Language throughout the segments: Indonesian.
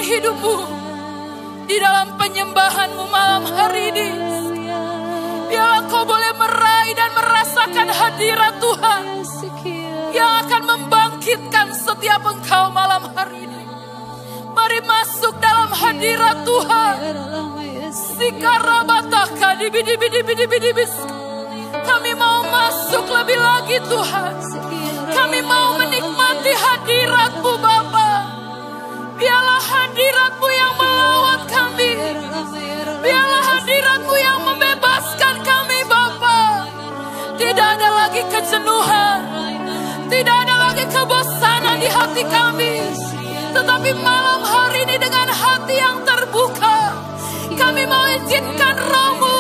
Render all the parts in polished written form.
hidupmu di dalam penyembahanmu malam hari ini. Biarlah kau boleh meraih dan merasakan hadirat Tuhan yang akan membangkitkan setiap engkau malam hari ini. Mari masuk dalam hadirat Tuhan. Sikarabataka dibidibidibidibidibis. Kami mau masuk lebih lagi Tuhan. Kami mau menikmati hadirat-Mu Bapa. Biarlah hadirat-Mu yang melawat kami. Biarlah hadirat-Mu yang membebaskan kami Bapa. Tidak ada lagi kejenuhan. Tidak ada lagi kebosanan di hati kami. Tetapi malam hari ini dengan hati yang terbuka, kami mau izinkan Roh-Mu,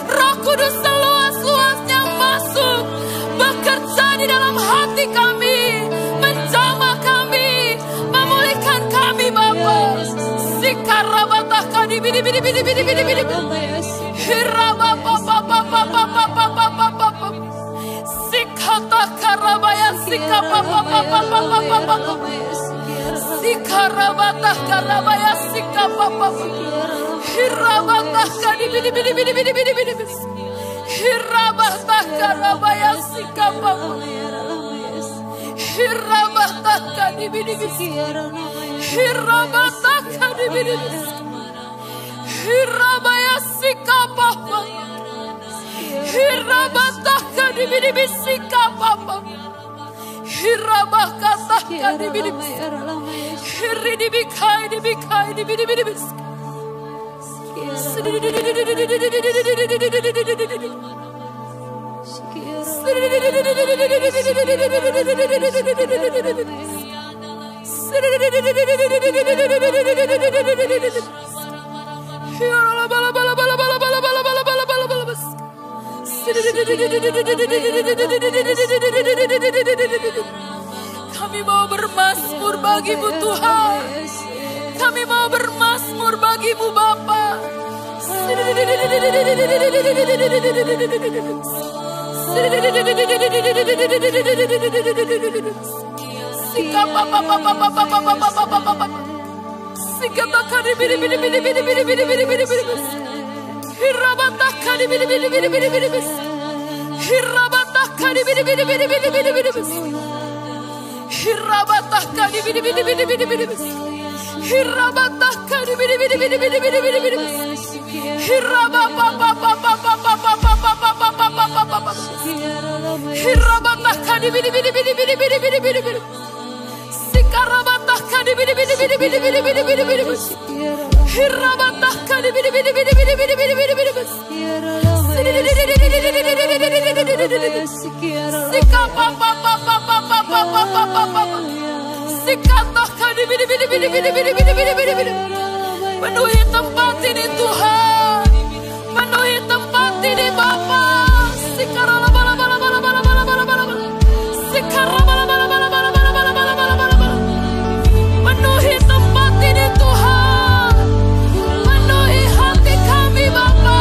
Roh Kudus seluas-luasnya masuk, bekerja di dalam hati kami, menjamah kami, memulihkan kami Bapa. Sikarabatah kadi bidi bidi bidi bidi bidi bidi hiraba papa papa papa papa papa sikata karabaya sikapa papa papa papa sikarabatah karabaya sikapa papa hirabatah kadi bidi bidi bidi bidi bidi bidi hirabatah karabaya sikapa hirabatah kadi bidi bidi hirabatah kadi bidi bidi hirabaya sikapa hirabatah kadi bidi bidi sikapa hirabakatah kadi bidi bidi hiridibikai dibikai dibidi bidi bidi kami mau bermazmur bagi-Mu Tuhan. Kami mau bermazmur bagi-Mu Bapa. Penuhi tempat ini Tuhan, penuhi tempat ini Bapa. Penuhi tempat ini Tuhan, penuhi hati kami Bapa.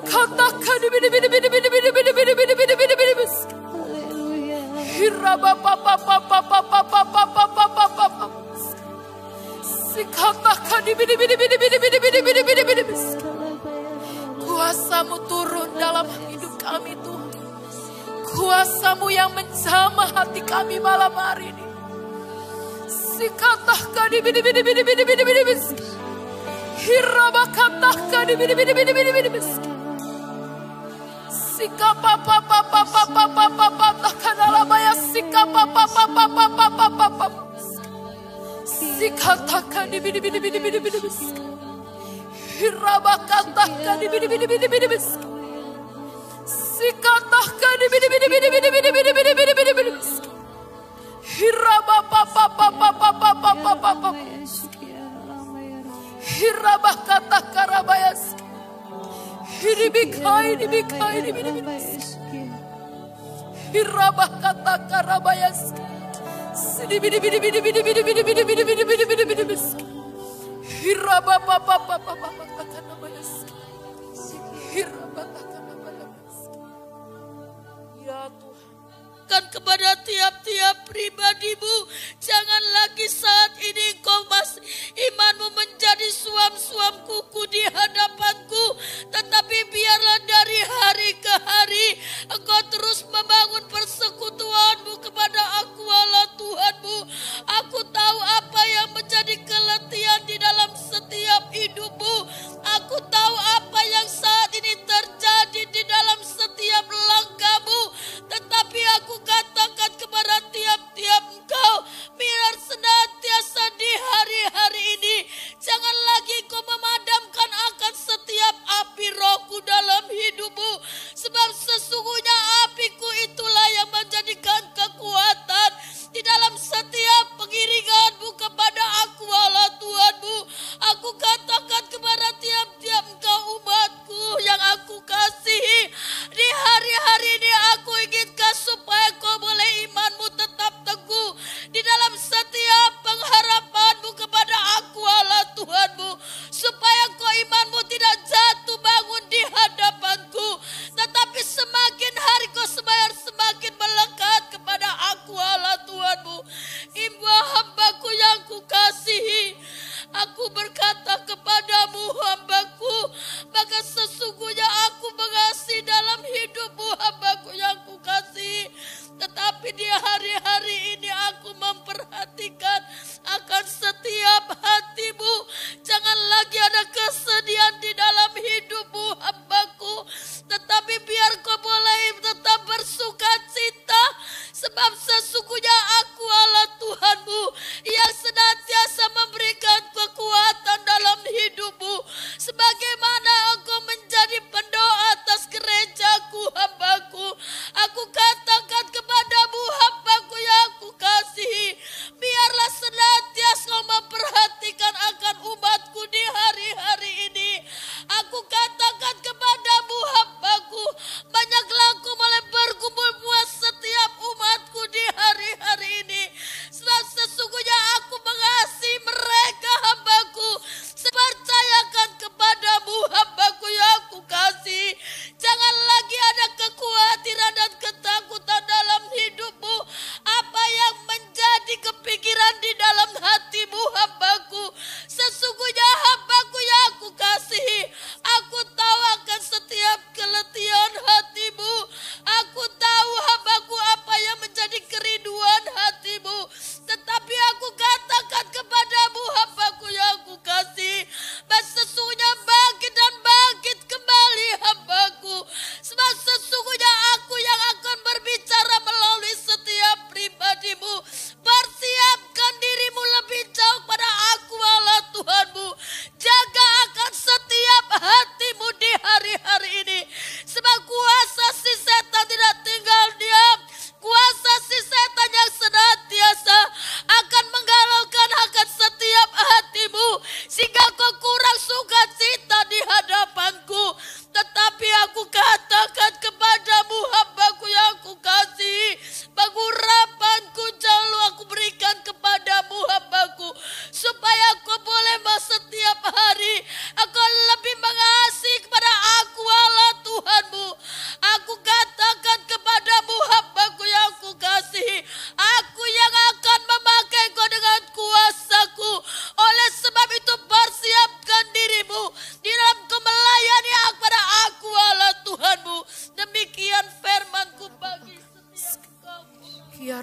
Sikatakan Hiraba papa papa papa papa papa papa. Sikatakan kuasa-Mu turun dalam hidup kami Tuhan. Kuasa-Mu yang menjamah hati kami malam hari ini. Sikatakan Hiraba katahkan Sikapa papa papa papa papa takanalabaya sikapa papa papa papa papa sikatakan Hiraba katahkan sikatahkan Hiraba papa papa papa papa papa Hiraba katakarabayas Hiribikai Hiraba katakarabayas Hiraba papa papa papa takanabayas Hiraba takanabayas. Ya Tuhan, kan kepada tiap-tiap pribadimu, jangan lagi saat ini engkau imanmu menjadi suam-suam kuku di hadapanku, tetapi biarlah dari hari ke hari engkau terus membangun persekutuanmu kepada aku Allah Tuhanmu. Aku tahu apa yang menjadi keletihan di dalam setiap hidupmu. Aku tahu apa yang saat ini terjadi di dalam setiap langkahmu, tetapi aku katakan kepada tiap-tiap engkau, biar senantiasa di hari-hari ini jangan lagi kau memadamkan akan setiap api Roh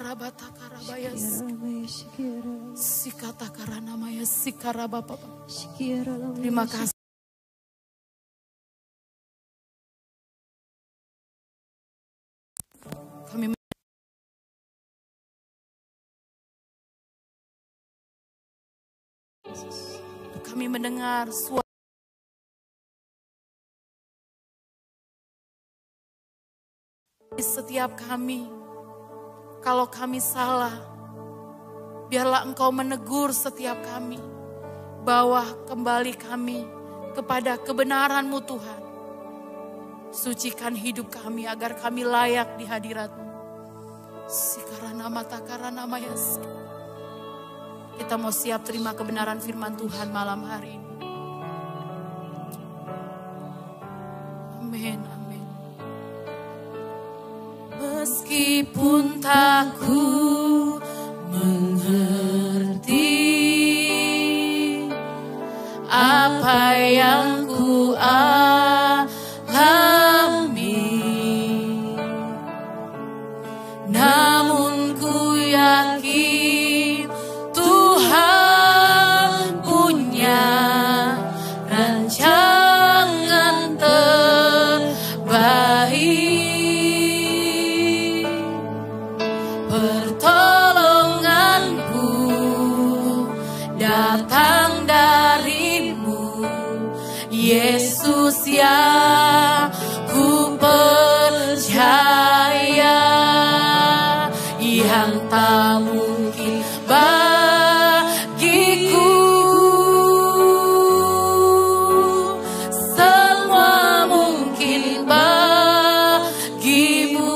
Sikarabata karabayas. Sikata karanamaya sikarabapa. Terima kasih. Kami mendengar suara setiap kami. Kalau kami salah, biarlah Engkau menegur setiap kami. Bawa kembali kami kepada kebenaran-Mu Tuhan. Sucikan hidup kami agar kami layak di hadirat-Mu. Sikaranama takaranama yas. Kita mau siap terima kebenaran firman Tuhan malam hari ini. Amin, amin. Meskipun tak ku mengerti apa yang ku alami, namun ku yakin Tuhan punya rancangan terbaik. Pertolonganku datang dari-Mu, Yesus yang ku percaya, yang tak mungkin bagiku. Semua mungkin bagi-Mu.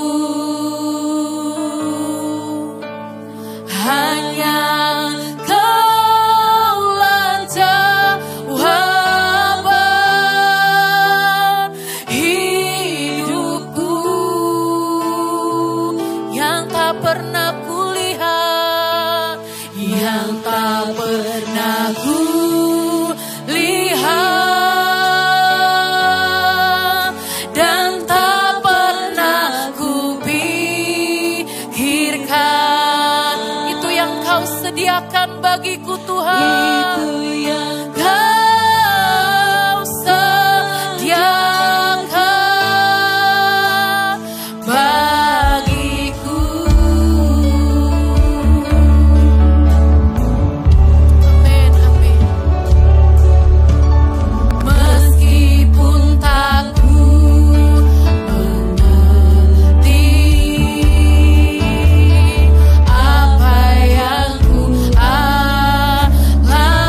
Hanya Kaulah jawaban hidupku yang tak pernah kulihat, yang tak pernah kulihat, dan tak pernah kupikirkan. Itu yang Kau sediakan bagiku Tuhan. Itu yang Kau sediakan bagiku. Amin, amin. Meskipun tak ku mengerti apa yang ku alami,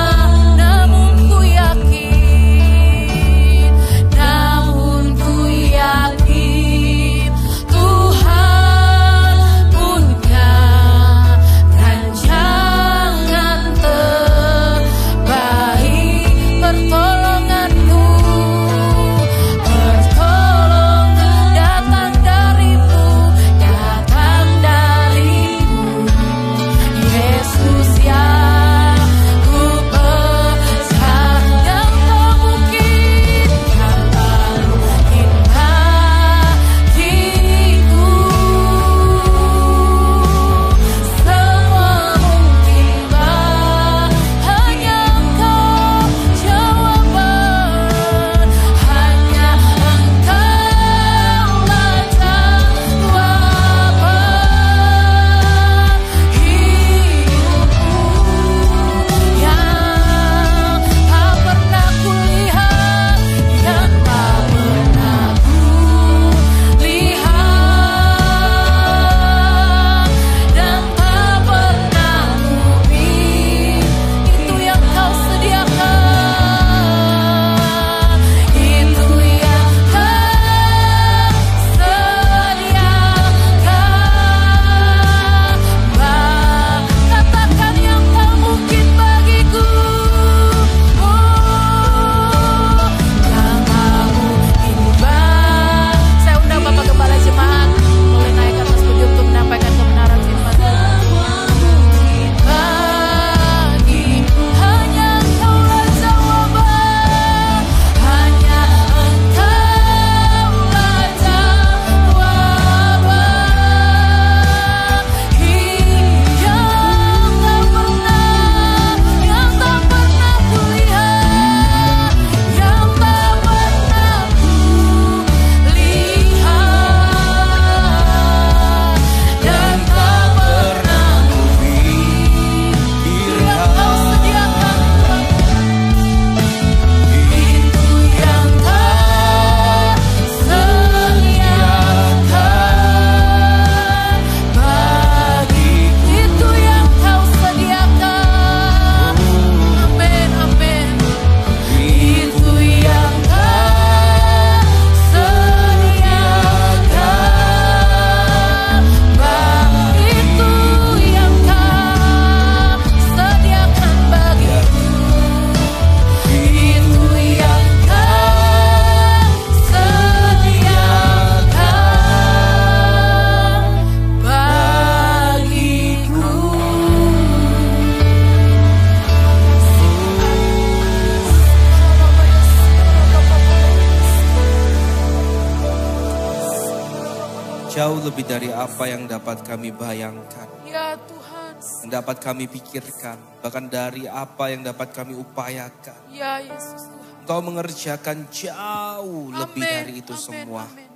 jauh lebih dari apa yang dapat kami bayangkan, Ya Tuhan. yang dapat kami pikirkan, bahkan dari apa yang dapat kami upayakan. Ya Yesus Tuhan. Engkau mengerjakan jauh lebih dari itu semua. Amin.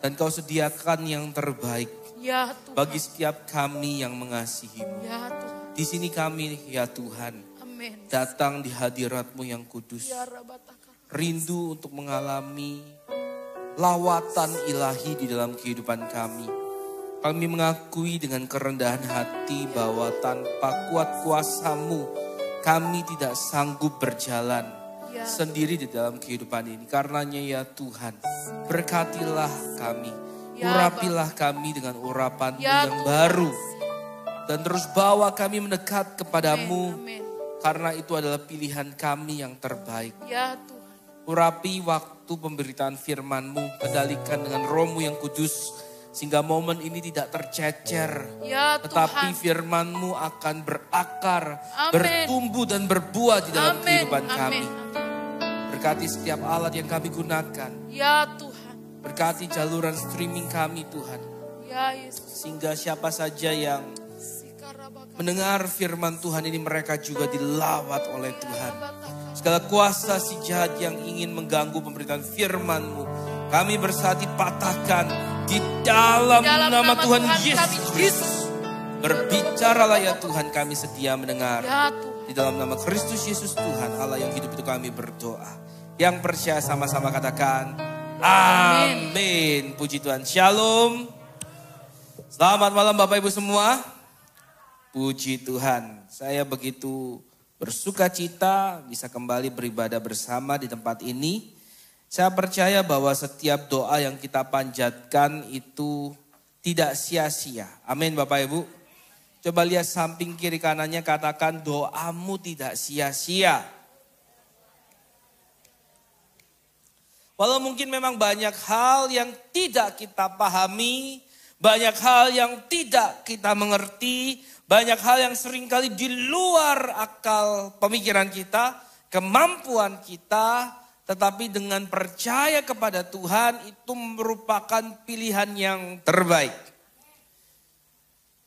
Dan Kau sediakan yang terbaik Ya Tuhan. bagi setiap kami yang mengasihi-Mu. Ya Tuhan. Di sini kami, ya Tuhan, Amin. datang di hadirat-Mu yang kudus. Ya Rabataka. Rindu untuk mengalami lawatan ilahi di dalam kehidupan kami. Kami mengakui dengan kerendahan hati bahwa tanpa kuat kuasa-Mu, kami tidak sanggup berjalan Ya. sendiri di dalam kehidupan ini. Karenanya ya Tuhan, berkatilah kami. Ya, Urapilah kami dengan urapan Ya, yang Tuhan. baru. Dan terus bawa kami mendekat kepadamu. Amin. Karena itu adalah pilihan kami yang terbaik. Ya Tuhan. Urapi waktu pemberitaan firman-Mu. Kendalikan dengan Roh-Mu yang kudus. Sehingga momen ini tidak tercecer. Ya Tetapi Tuhan. firman-Mu akan berakar, Amin. bertumbuh dan berbuah di dalam Amin. kehidupan kami. Amin. Berkati setiap alat yang kami gunakan. Ya Tuhan. Berkati jaluran streaming kami Tuhan. Ya Yesus. Sehingga siapa saja yang Sikarabaka. mendengar firman Tuhan ini mereka juga dilawat oleh Tuhan. Rabataka. Segala kuasa si jahat yang ingin mengganggu pemberitaan firman-Mu, kami bersati patahkan di dalam nama Tuhan kami, Yesus. Berbicaralah ya Tuhan, kami sedia mendengar. Ya Tuhan. Di dalam nama Kristus Yesus Tuhan Allah yang hidup itu kami berdoa. Yang percaya sama-sama katakan amin. Puji Tuhan. Shalom. Selamat malam Bapak Ibu semua. Puji Tuhan. Saya begitu bersuka cita bisa kembali beribadah bersama di tempat ini. Saya percaya bahwa setiap doa yang kita panjatkan itu tidak sia-sia. Amin Bapak Ibu. Coba lihat samping kiri kanannya, katakan doamu tidak sia-sia. Walau mungkin memang banyak hal yang tidak kita pahami, banyak hal yang tidak kita mengerti, banyak hal yang seringkali di luar akal pemikiran kita, kemampuan kita, tetapi dengan percaya kepada Tuhan itu merupakan pilihan yang terbaik.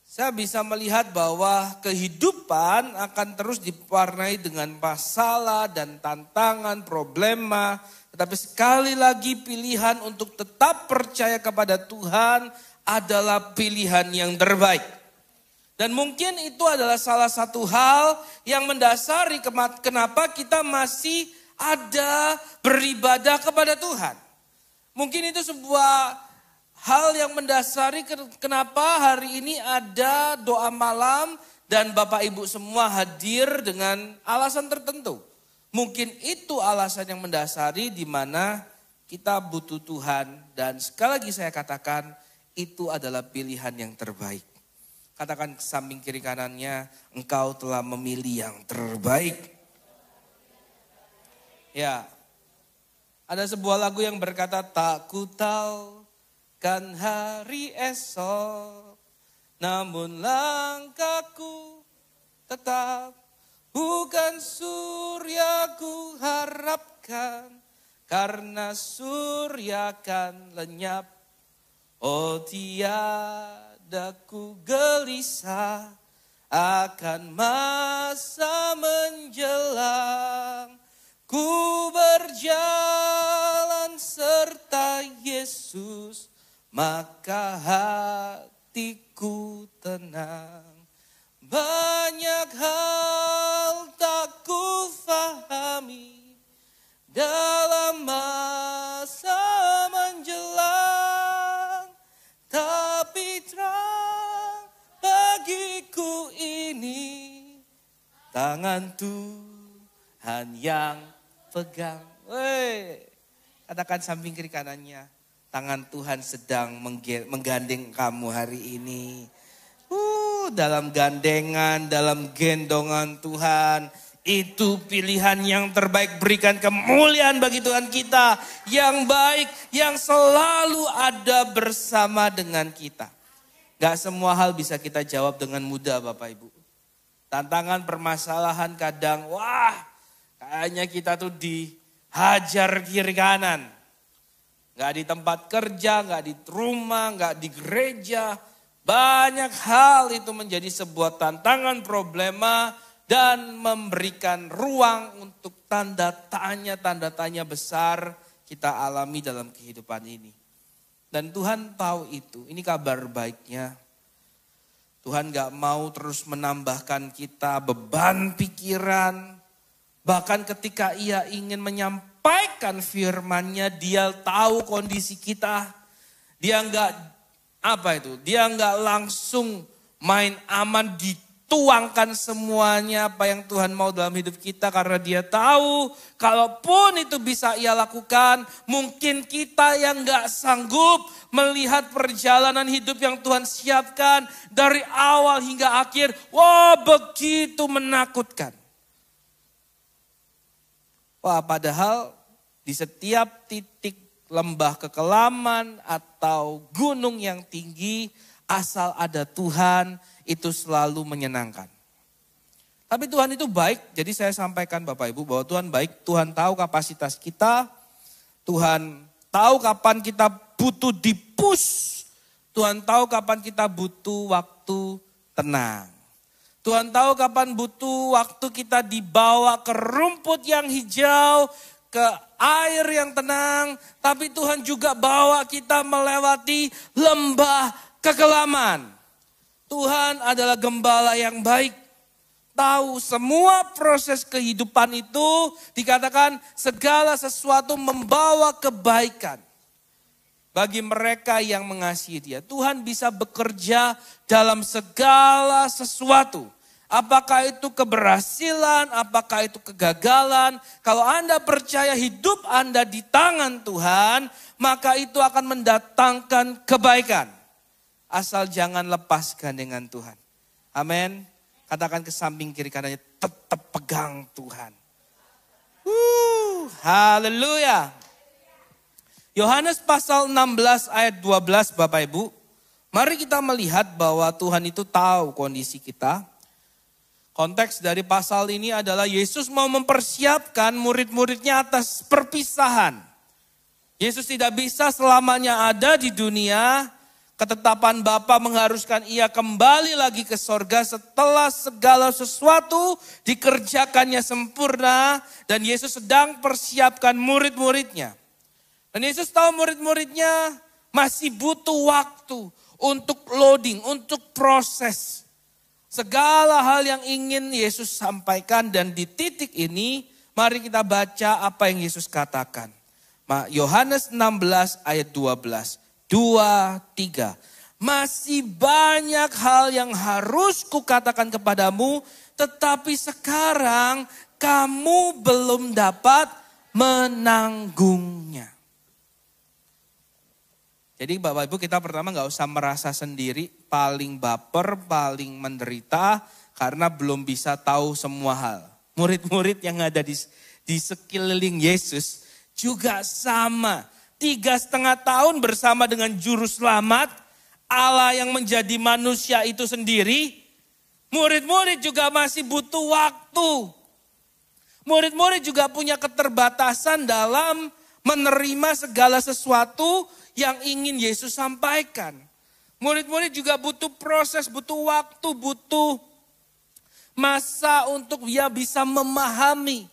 Saya bisa melihat bahwa kehidupan akan terus diwarnai dengan masalah dan tantangan, problema. Tetapi sekali lagi pilihan untuk tetap percaya kepada Tuhan adalah pilihan yang terbaik. Dan mungkin itu adalah salah satu hal yang mendasari kenapa kita masih ada beribadah kepada Tuhan. Mungkin itu sebuah hal yang mendasari kenapa hari ini ada doa malam dan Bapak Ibu semua hadir dengan alasan tertentu. Mungkin itu alasan yang mendasari di mana kita butuh Tuhan dan sekali lagi saya katakan itu adalah pilihan yang terbaik. Katakan samping kiri kanannya, engkau telah memilih yang terbaik. Ya, ada sebuah lagu yang berkata tak ku tahu kan hari esok, namun langkahku tetap bukan surya ku harapkan, karena surya kan lenyap. Oh tiada ku gelisah akan masa menjelang, ku berjalan serta Yesus. Maka hatiku tenang. Banyak hal tak ku fahami dalam masa menjelang, tapi terang bagiku ini tangan Tuhan yang pegang. Katakan samping kiri kanannya, tangan Tuhan sedang menggandeng kamu hari ini. Dalam gandengan, dalam gendongan Tuhan. Itu pilihan yang terbaik, berikan kemuliaan bagi Tuhan kita. Yang baik, yang selalu ada bersama dengan kita. Gak semua hal bisa kita jawab dengan mudah Bapak Ibu. Tantangan permasalahan kadang, kayaknya kita tuh dihajar kiri kanan. Nggak di tempat kerja, nggak di rumah, nggak di gereja. Banyak hal itu menjadi sebuah tantangan, problema, dan memberikan ruang untuk tanda tanya besar kita alami dalam kehidupan ini. Dan Tuhan tahu itu, ini kabar baiknya. Tuhan gak mau terus menambahkan kita beban pikiran. Bahkan ketika Ia ingin menyampaikan firman-Nya, Dia tahu kondisi kita. Dia Dia gak langsung main aman dituangkan semuanya apa yang Tuhan mau dalam hidup kita. Karena Dia tahu kalaupun itu bisa Ia lakukan, mungkin kita yang gak sanggup melihat perjalanan hidup yang Tuhan siapkan dari awal hingga akhir. Wah, begitu menakutkan. Wah, padahal di setiap titik lembah kekelaman atau gunung yang tinggi, asal ada Tuhan, itu selalu menyenangkan. Tapi Tuhan itu baik, jadi saya sampaikan Bapak Ibu bahwa Tuhan baik. Tuhan tahu kapasitas kita, Tuhan tahu kapan kita butuh di-push. Tuhan tahu kapan kita butuh waktu tenang. Tuhan tahu kapan butuh waktu kita dibawa ke rumput yang hijau, ke air yang tenang. Tapi Tuhan juga bawa kita melewati lembah kekelaman. Tuhan adalah gembala yang baik. Tahu semua proses kehidupan itu dikatakan segala sesuatu membawa kebaikan. Bagi mereka yang mengasihi Dia. Tuhan bisa bekerja dalam segala sesuatu. Apakah itu keberhasilan, apakah itu kegagalan. Kalau Anda percaya hidup Anda di tangan Tuhan, maka itu akan mendatangkan kebaikan. Asal jangan lepaskan dengan Tuhan. Amin. Katakan ke samping kiri kanannya, tetap pegang Tuhan. Haleluya. Yohanes pasal 16 ayat 12 Bapak Ibu. Mari kita melihat bahwa Tuhan itu tahu kondisi kita. Konteks dari pasal ini adalah Yesus mau mempersiapkan murid-muridnya atas perpisahan. Yesus tidak bisa selamanya ada di dunia. Ketetapan Bapa mengharuskan Ia kembali lagi ke sorga setelah segala sesuatu dikerjakannya sempurna. Dan Yesus sedang persiapkan murid-muridnya. Dan Yesus tahu murid-muridnya masih butuh waktu untuk loading, untuk proses. Segala hal yang ingin Yesus sampaikan dan di titik ini mari kita baca apa yang Yesus katakan. Yohanes 16 ayat 12. 2, 3. Masih banyak hal yang harus kukatakan kepadamu, tetapi sekarang kamu belum dapat menanggungnya. Jadi Bapak Ibu kita pertama gak usah merasa sendiri, paling baper, paling menderita karena belum bisa tahu semua hal. Murid-murid yang ada di sekeliling Yesus juga sama. 3,5 tahun bersama dengan Juru Selamat, Allah yang menjadi manusia itu sendiri. Murid-murid juga masih butuh waktu. Murid-murid juga punya keterbatasan dalam menerima segala sesuatu yang ingin Yesus sampaikan. Murid-murid juga butuh proses, butuh waktu, butuh masa untuk dia bisa memahami.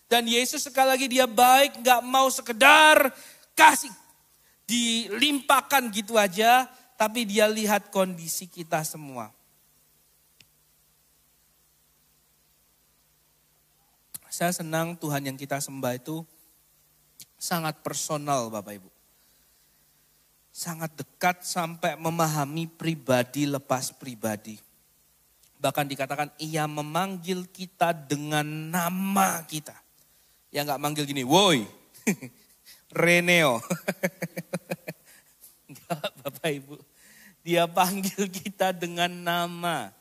Dan Yesus sekali lagi Dia baik, gak mau sekedar kasih dilimpahkan gitu aja, tapi Dia lihat kondisi kita semua. Saya senang Tuhan yang kita sembah itu sangat personal Bapak Ibu. Sangat dekat sampai memahami pribadi lepas pribadi. Bahkan dikatakan Ia memanggil kita dengan nama kita. Ya gak manggil gini, woi, Reneo. Enggak Bapak Ibu. Dia panggil kita dengan nama.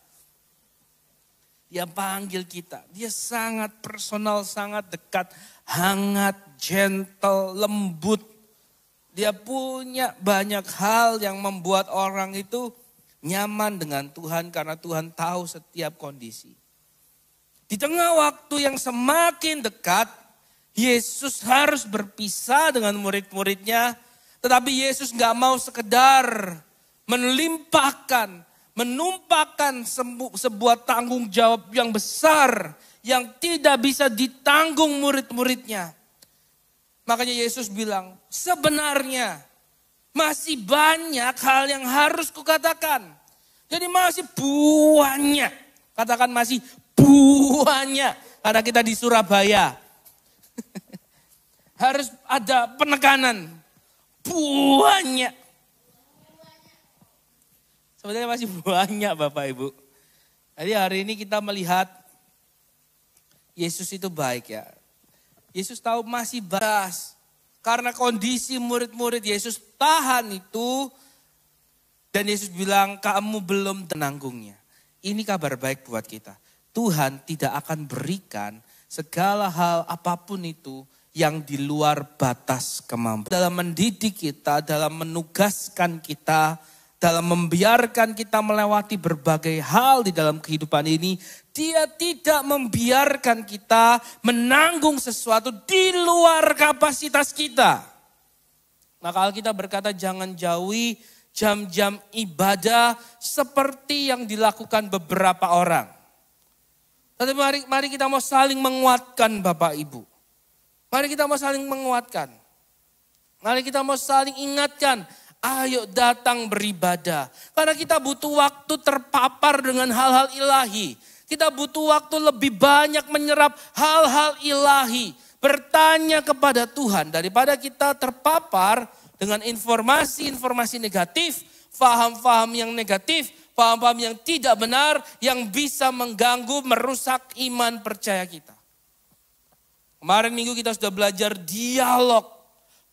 Dia panggil kita. Dia sangat personal, sangat dekat, hangat, gentle, lembut. Dia punya banyak hal yang membuat orang itu nyaman dengan Tuhan karena Tuhan tahu setiap kondisi. Di tengah waktu yang semakin dekat, Yesus harus berpisah dengan murid-muridnya. Tetapi Yesus gak mau sekedar menumpahkan sebuah tanggung jawab yang besar yang tidak bisa ditanggung murid-muridnya. Makanya Yesus bilang, sebenarnya masih banyak hal yang harus kukatakan. Jadi masih banyak. Katakan masih banyak. Karena kita di Surabaya. Harus ada penekanan. Banyak. Sebenarnya masih banyak Bapak Ibu. Jadi hari ini kita melihat Yesus itu baik ya. Yesus tahu masih batas. Karena kondisi murid-murid Yesus tahan itu. Dan Yesus bilang kamu belum menanggungnya. Ini kabar baik buat kita. Tuhan tidak akan berikan segala hal apapun itu yang di luar batas kemampuan. Dalam mendidik kita, dalam menugaskan kita, dalam membiarkan kita melewati berbagai hal di dalam kehidupan ini. Dia tidak membiarkan kita menanggung sesuatu di luar kapasitas kita. Maka Alkitab berkata jangan jauhi jam-jam ibadah seperti yang dilakukan beberapa orang. Tapi mari kita mau saling menguatkan Bapak Ibu. Mari kita mau saling menguatkan. Mari kita mau saling ingatkan. Ayo datang beribadah. Karena kita butuh waktu terpapar dengan hal-hal ilahi. Kita butuh waktu lebih banyak menyerap hal-hal ilahi. Bertanya kepada Tuhan. Daripada kita terpapar dengan informasi-informasi negatif. Faham-faham yang negatif. Faham-faham yang tidak benar. Yang bisa mengganggu, merusak iman percaya kita. Kemarin minggu kita sudah belajar dialog.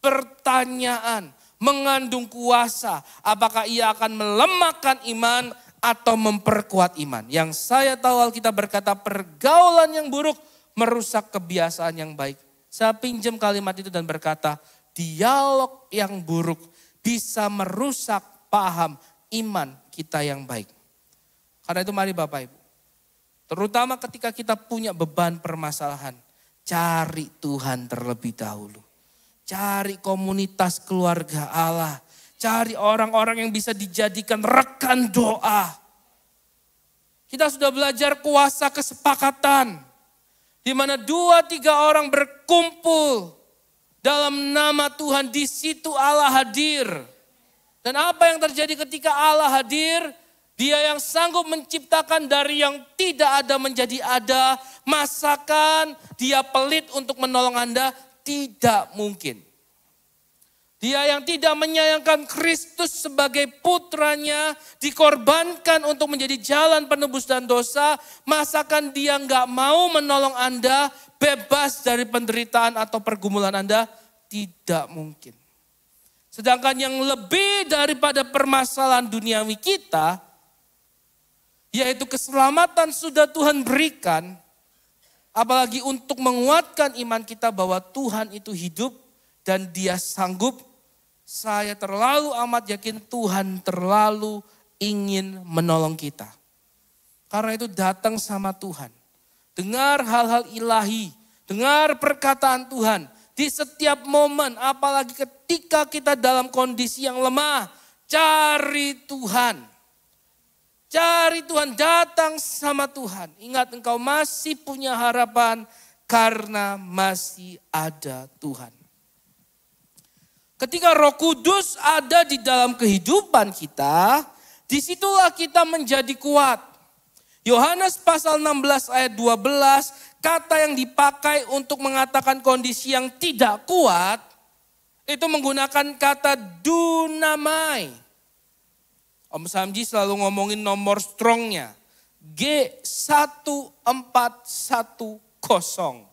Pertanyaan. Mengandung kuasa. Apakah ia akan melemahkan iman atau memperkuat iman. Yang saya tahu Alkitab berkata pergaulan yang buruk merusak kebiasaan yang baik. Saya pinjam kalimat itu dan berkata dialog yang buruk bisa merusak paham iman kita yang baik. Karena itu mari Bapak Ibu. Terutama ketika kita punya beban permasalahan. Cari Tuhan terlebih dahulu. Cari komunitas keluarga Allah. Cari orang-orang yang bisa dijadikan rekan doa. Kita sudah belajar kuasa kesepakatan. Di mana 2-3 orang berkumpul dalam nama Tuhan, di situ Allah hadir. Dan apa yang terjadi ketika Allah hadir? Dia yang sanggup menciptakan dari yang tidak ada menjadi ada. Masakan dia pelit untuk menolong Anda, tidak mungkin. Dia yang tidak menyayangkan Kristus sebagai putranya, dikorbankan untuk menjadi jalan penebus dan dosa, masakan dia nggak mau menolong Anda bebas dari penderitaan atau pergumulan Anda? Tidak mungkin. Sedangkan yang lebih daripada permasalahan duniawi kita, yaitu keselamatan sudah Tuhan berikan, apalagi untuk menguatkan iman kita bahwa Tuhan itu hidup dan dia sanggup. Saya terlalu amat yakin Tuhan terlalu ingin menolong kita. Karena itu datang sama Tuhan. Dengar hal-hal ilahi. Dengar perkataan Tuhan. Di setiap momen, apalagi ketika kita dalam kondisi yang lemah. Cari Tuhan. Cari Tuhan, datang sama Tuhan. Ingat engkau masih punya harapan karena masih ada Tuhan. Ketika Roh Kudus ada di dalam kehidupan kita, disitulah kita menjadi kuat. Yohanes pasal 16 ayat 12, kata yang dipakai untuk mengatakan kondisi yang tidak kuat, itu menggunakan kata dunamai. Om Samji selalu ngomongin nomor strongnya, G1410.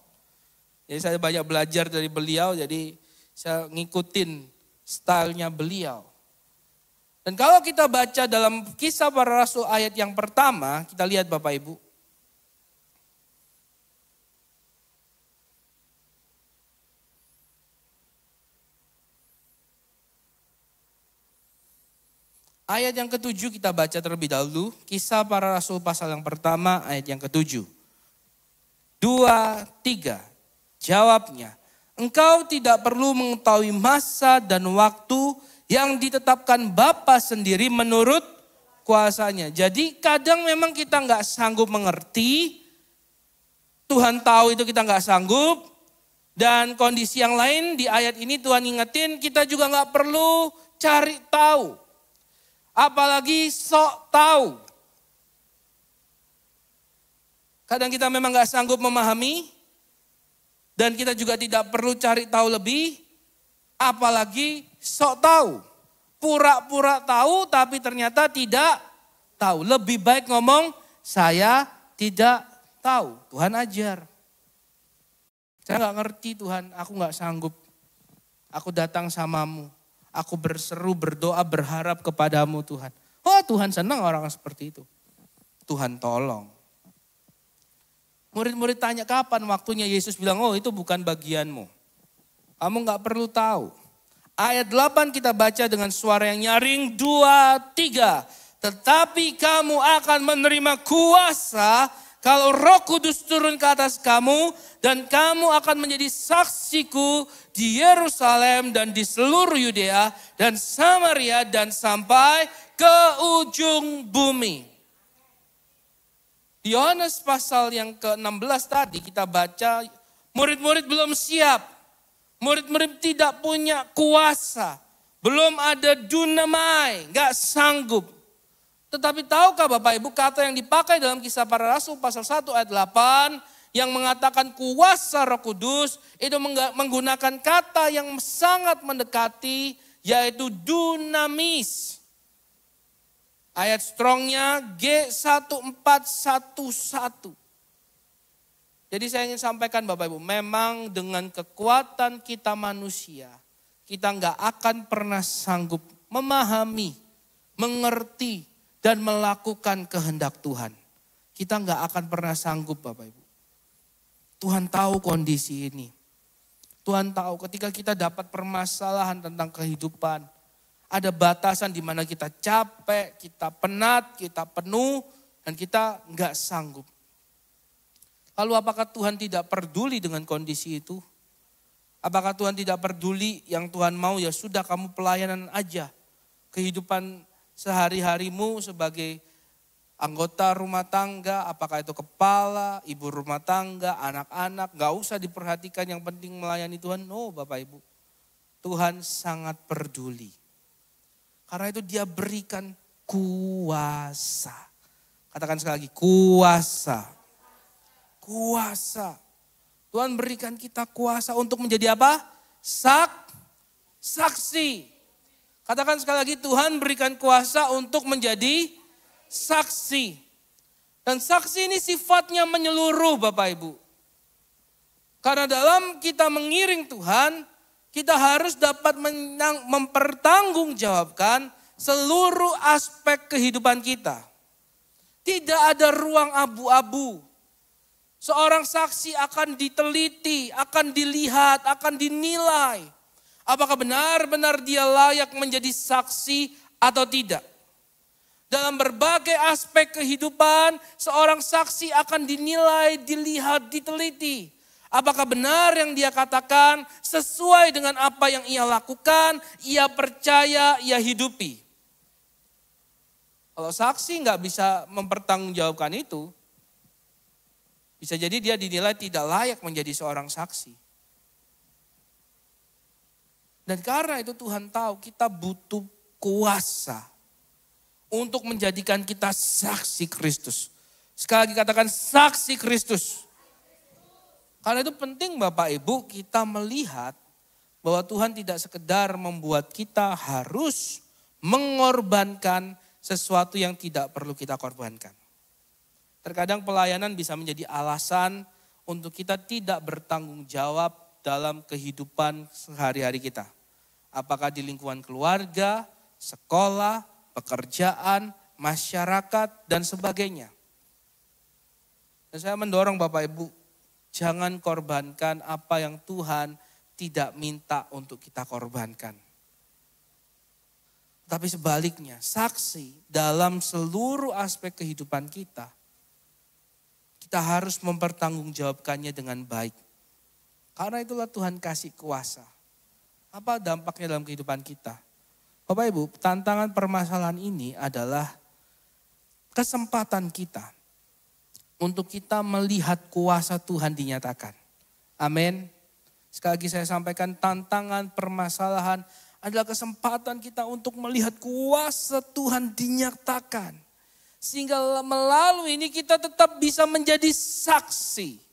Jadi saya banyak belajar dari beliau, jadi saya ngikutin stylenya beliau. Dan kalau kita baca dalam Kisah Para Rasul ayat yang pertama, kita lihat Bapak Ibu. Ayat yang ke-7 kita baca terlebih dahulu. Kisah Para Rasul pasal yang pertama ayat yang ke-7. 2, 3. Jawabnya. engkau tidak perlu mengetahui masa dan waktu yang ditetapkan Bapa sendiri menurut kuasanya. Jadi kadang memang kita nggak sanggup mengerti, Tuhan tahu itu kita nggak sanggup, dan kondisi yang lain di ayat ini Tuhan ingetin kita juga nggak perlu cari tahu, apalagi sok tahu. Kadang kita memang nggak sanggup memahami, dan kita juga tidak perlu cari tahu lebih, apalagi sok tahu. Pura-pura tahu tapi ternyata tidak tahu. Lebih baik ngomong saya tidak tahu. Tuhan ajar. Saya nggak ngerti Tuhan, aku nggak sanggup. Aku datang samamu. Aku berseru, berdoa, berharap kepadamu Tuhan. Oh Tuhan senang orang seperti itu. Tuhan tolong. Murid-murid tanya kapan waktunya, Yesus bilang, oh itu bukan bagianmu. Kamu gak perlu tahu. Ayat 8 kita baca dengan suara yang nyaring, 2, 3. Tetapi kamu akan menerima kuasa kalau Roh Kudus turun ke atas kamu. Dan kamu akan menjadi saksiku di Yerusalem dan di seluruh Yudea dan Samaria dan sampai ke ujung bumi. Di Yohanes pasal yang ke-16 tadi kita baca, murid-murid belum siap. Murid-murid tidak punya kuasa. Belum ada dunamai, gak sanggup. Tetapi tahukah Bapak Ibu kata yang dipakai dalam Kisah Para Rasul pasal 1 ayat 8 yang mengatakan kuasa Roh Kudus itu menggunakan kata yang sangat mendekati yaitu dunamis. Ayat strongnya G1411. Jadi saya ingin sampaikan Bapak Ibu, memang dengan kekuatan kita manusia, kita nggak akan pernah sanggup memahami, mengerti, dan melakukan kehendak Tuhan. Kita nggak akan pernah sanggup Bapak Ibu. Tuhan tahu kondisi ini. Tuhan tahu ketika kita dapat permasalahan tentang kehidupan, ada batasan di mana kita capek, kita penat, kita penuh, dan kita nggak sanggup. Lalu apakah Tuhan tidak peduli dengan kondisi itu? Apakah Tuhan tidak peduli yang Tuhan mau ya sudah kamu pelayanan aja. Kehidupan sehari-harimu sebagai anggota rumah tangga, apakah itu kepala, ibu rumah tangga, anak-anak, gak usah diperhatikan yang penting melayani Tuhan. No Bapak Ibu, Tuhan sangat peduli. Karena itu dia berikan kuasa. Katakan sekali lagi, kuasa. Kuasa. Tuhan berikan kita kuasa untuk menjadi apa? Saksi. Katakan sekali lagi, Tuhan berikan kuasa untuk menjadi saksi. Dan saksi ini sifatnya menyeluruh Bapak Ibu. Karena dalam kita mengiring Tuhan, kita harus dapat mempertanggungjawabkan seluruh aspek kehidupan kita. Tidak ada ruang abu-abu. Seorang saksi akan diteliti, akan dilihat, akan dinilai. Apakah benar-benar dia layak menjadi saksi atau tidak. Dalam berbagai aspek kehidupan, seorang saksi akan dinilai, dilihat, diteliti. Apakah benar yang dia katakan sesuai dengan apa yang ia lakukan, ia percaya, ia hidupi. Kalau saksi nggak bisa mempertanggungjawabkan itu, bisa jadi dia dinilai tidak layak menjadi seorang saksi. Dan karena itu Tuhan tahu kita butuh kuasa untuk menjadikan kita saksi Kristus. Sekali lagi katakan saksi Kristus. Karena itu penting Bapak Ibu kita melihat bahwa Tuhan tidak sekedar membuat kita harus mengorbankan sesuatu yang tidak perlu kita korbankan. Terkadang pelayanan bisa menjadi alasan untuk kita tidak bertanggung jawab dalam kehidupan sehari-hari kita. Apakah di lingkungan keluarga, sekolah, pekerjaan, masyarakat, dan sebagainya. Dan saya mendorong Bapak Ibu, jangan korbankan apa yang Tuhan tidak minta untuk kita korbankan. Tapi sebaliknya, saksi dalam seluruh aspek kehidupan kita harus mempertanggungjawabkannya dengan baik. Karena itulah Tuhan kasih kuasa. Apa dampaknya dalam kehidupan kita? Bapak Ibu, tantangan permasalahan ini adalah kesempatan kita untuk kita melihat kuasa Tuhan dinyatakan. Amin. Sekali lagi saya sampaikan, tantangan permasalahan adalah kesempatan kita untuk melihat kuasa Tuhan dinyatakan. Sehingga melalui ini kita tetap bisa menjadi saksi.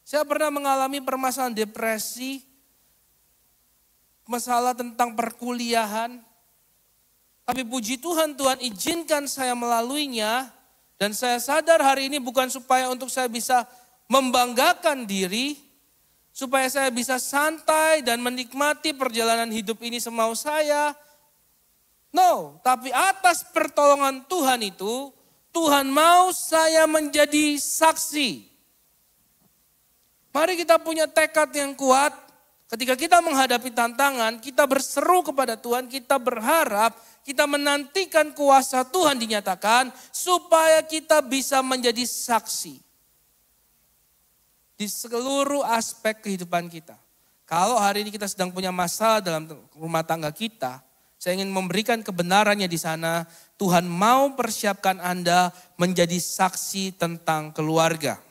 Saya pernah mengalami permasalahan depresi, masalah tentang perkuliahan. Tapi puji Tuhan, Tuhan izinkan saya melaluinya. Dan saya sadar hari ini bukan supaya untuk saya bisa membanggakan diri. Supaya saya bisa santai dan menikmati perjalanan hidup ini semau saya. No, tapi atas pertolongan Tuhan itu, Tuhan mau saya menjadi saksi. Mari kita punya tekad yang kuat. Ketika kita menghadapi tantangan, kita berseru kepada Tuhan, kita berharap, kita menantikan kuasa Tuhan dinyatakan supaya kita bisa menjadi saksi di seluruh aspek kehidupan kita. Kalau hari ini kita sedang punya masalah dalam rumah tangga kita, saya ingin memberikan kebenarannya di sana. Tuhan mau persiapkan Anda menjadi saksi tentang keluarga.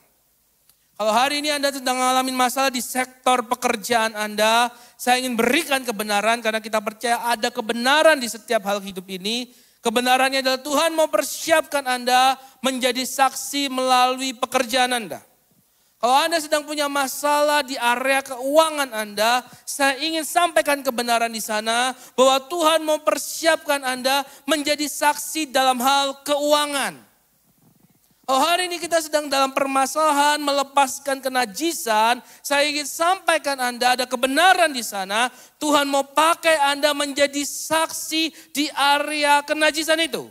Kalau hari ini Anda sedang mengalami masalah di sektor pekerjaan Anda, saya ingin berikan kebenaran karena kita percaya ada kebenaran di setiap hal hidup ini. Kebenarannya adalah Tuhan mau persiapkan Anda menjadi saksi melalui pekerjaan Anda. Kalau Anda sedang punya masalah di area keuangan Anda, saya ingin sampaikan kebenaran di sana bahwa Tuhan mau persiapkan Anda menjadi saksi dalam hal keuangan. Oh, hari ini kita sedang dalam permasalahan melepaskan kenajisan. Saya ingin sampaikan Anda ada kebenaran di sana. Tuhan mau pakai Anda menjadi saksi di area kenajisan itu.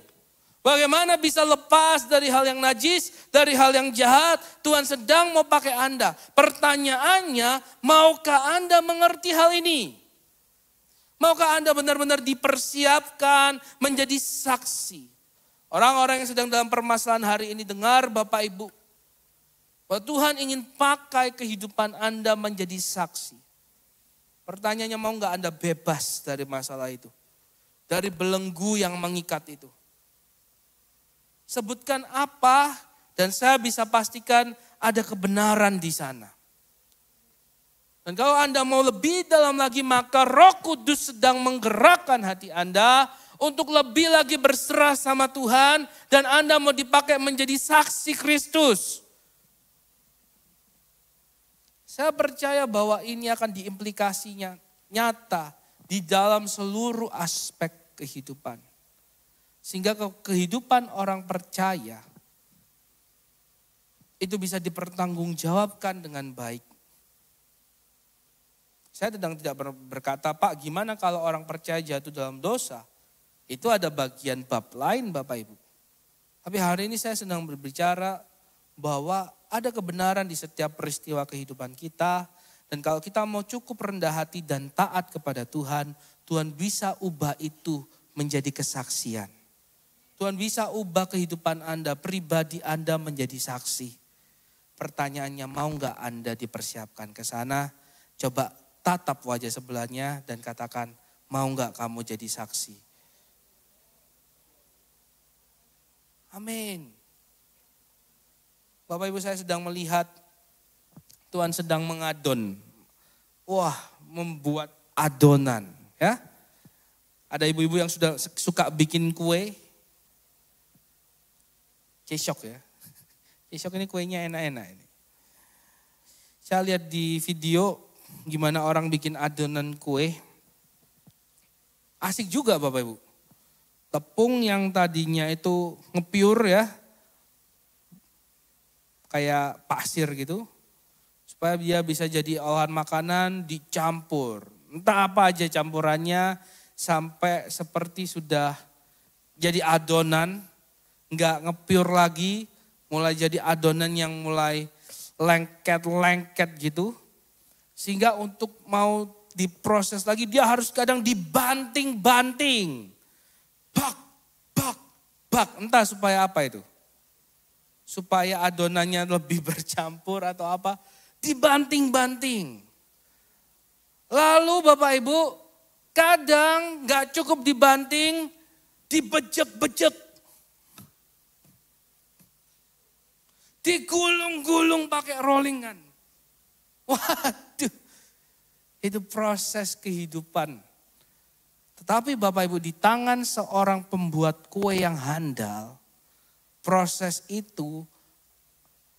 Bagaimana bisa lepas dari hal yang najis, dari hal yang jahat. Tuhan sedang mau pakai Anda. Pertanyaannya, maukah Anda mengerti hal ini? Maukah Anda benar-benar dipersiapkan menjadi saksi? Orang-orang yang sedang dalam permasalahan hari ini dengar Bapak Ibu. Bahwa Tuhan ingin pakai kehidupan Anda menjadi saksi. Pertanyaannya, mau gak Anda bebas dari masalah itu? Dari belenggu yang mengikat itu? Sebutkan apa dan saya bisa pastikan ada kebenaran di sana. Dan kalau Anda mau lebih dalam lagi, maka Roh Kudus sedang menggerakkan hati Anda untuk lebih lagi berserah sama Tuhan dan Anda mau dipakai menjadi saksi Kristus. Saya percaya bahwa ini akan diimplikasinya nyata di dalam seluruh aspek kehidupan. Sehingga kehidupan orang percaya itu bisa dipertanggungjawabkan dengan baik. Saya sedang tidak berkata, Pak, gimana kalau orang percaya jatuh dalam dosa? Itu ada bagian bab lain Bapak Ibu. Tapi hari ini saya sedang berbicara bahwa ada kebenaran di setiap peristiwa kehidupan kita. Dan kalau kita mau cukup rendah hati dan taat kepada Tuhan, Tuhan bisa ubah itu menjadi kesaksian. Tuhan bisa ubah kehidupan Anda, pribadi Anda menjadi saksi. Pertanyaannya, mau gak Anda dipersiapkan ke sana? Coba tatap wajah sebelahnya dan katakan, mau gak kamu jadi saksi? Amin. Bapak Ibu, saya sedang melihat Tuhan sedang mengadon. Wah, membuat adonan. Ya. Ada ibu-ibu yang sudah suka bikin kue. Cesok ya. Cesok ini kuenya enak-enak ini. Saya lihat di video gimana orang bikin adonan kue. Asik juga Bapak Ibu. Tepung yang tadinya itu ngepiur ya, kayak pasir gitu, supaya dia bisa jadi olahan makanan dicampur. Entah apa aja campurannya sampai seperti sudah jadi adonan, nggak ngepiur lagi, mulai jadi adonan yang mulai lengket-lengket gitu. Sehingga untuk mau diproses lagi dia harus kadang dibanting-banting. Bak, entah supaya apa itu. Supaya adonannya lebih bercampur atau apa. dibanting-banting. Lalu Bapak Ibu, kadang gak cukup dibanting, dibejek-bejek. Digulung-gulung pakai rollingan. Waduh, itu proses kehidupan. Tetapi Bapak Ibu, di tangan seorang pembuat kue yang handal, proses itu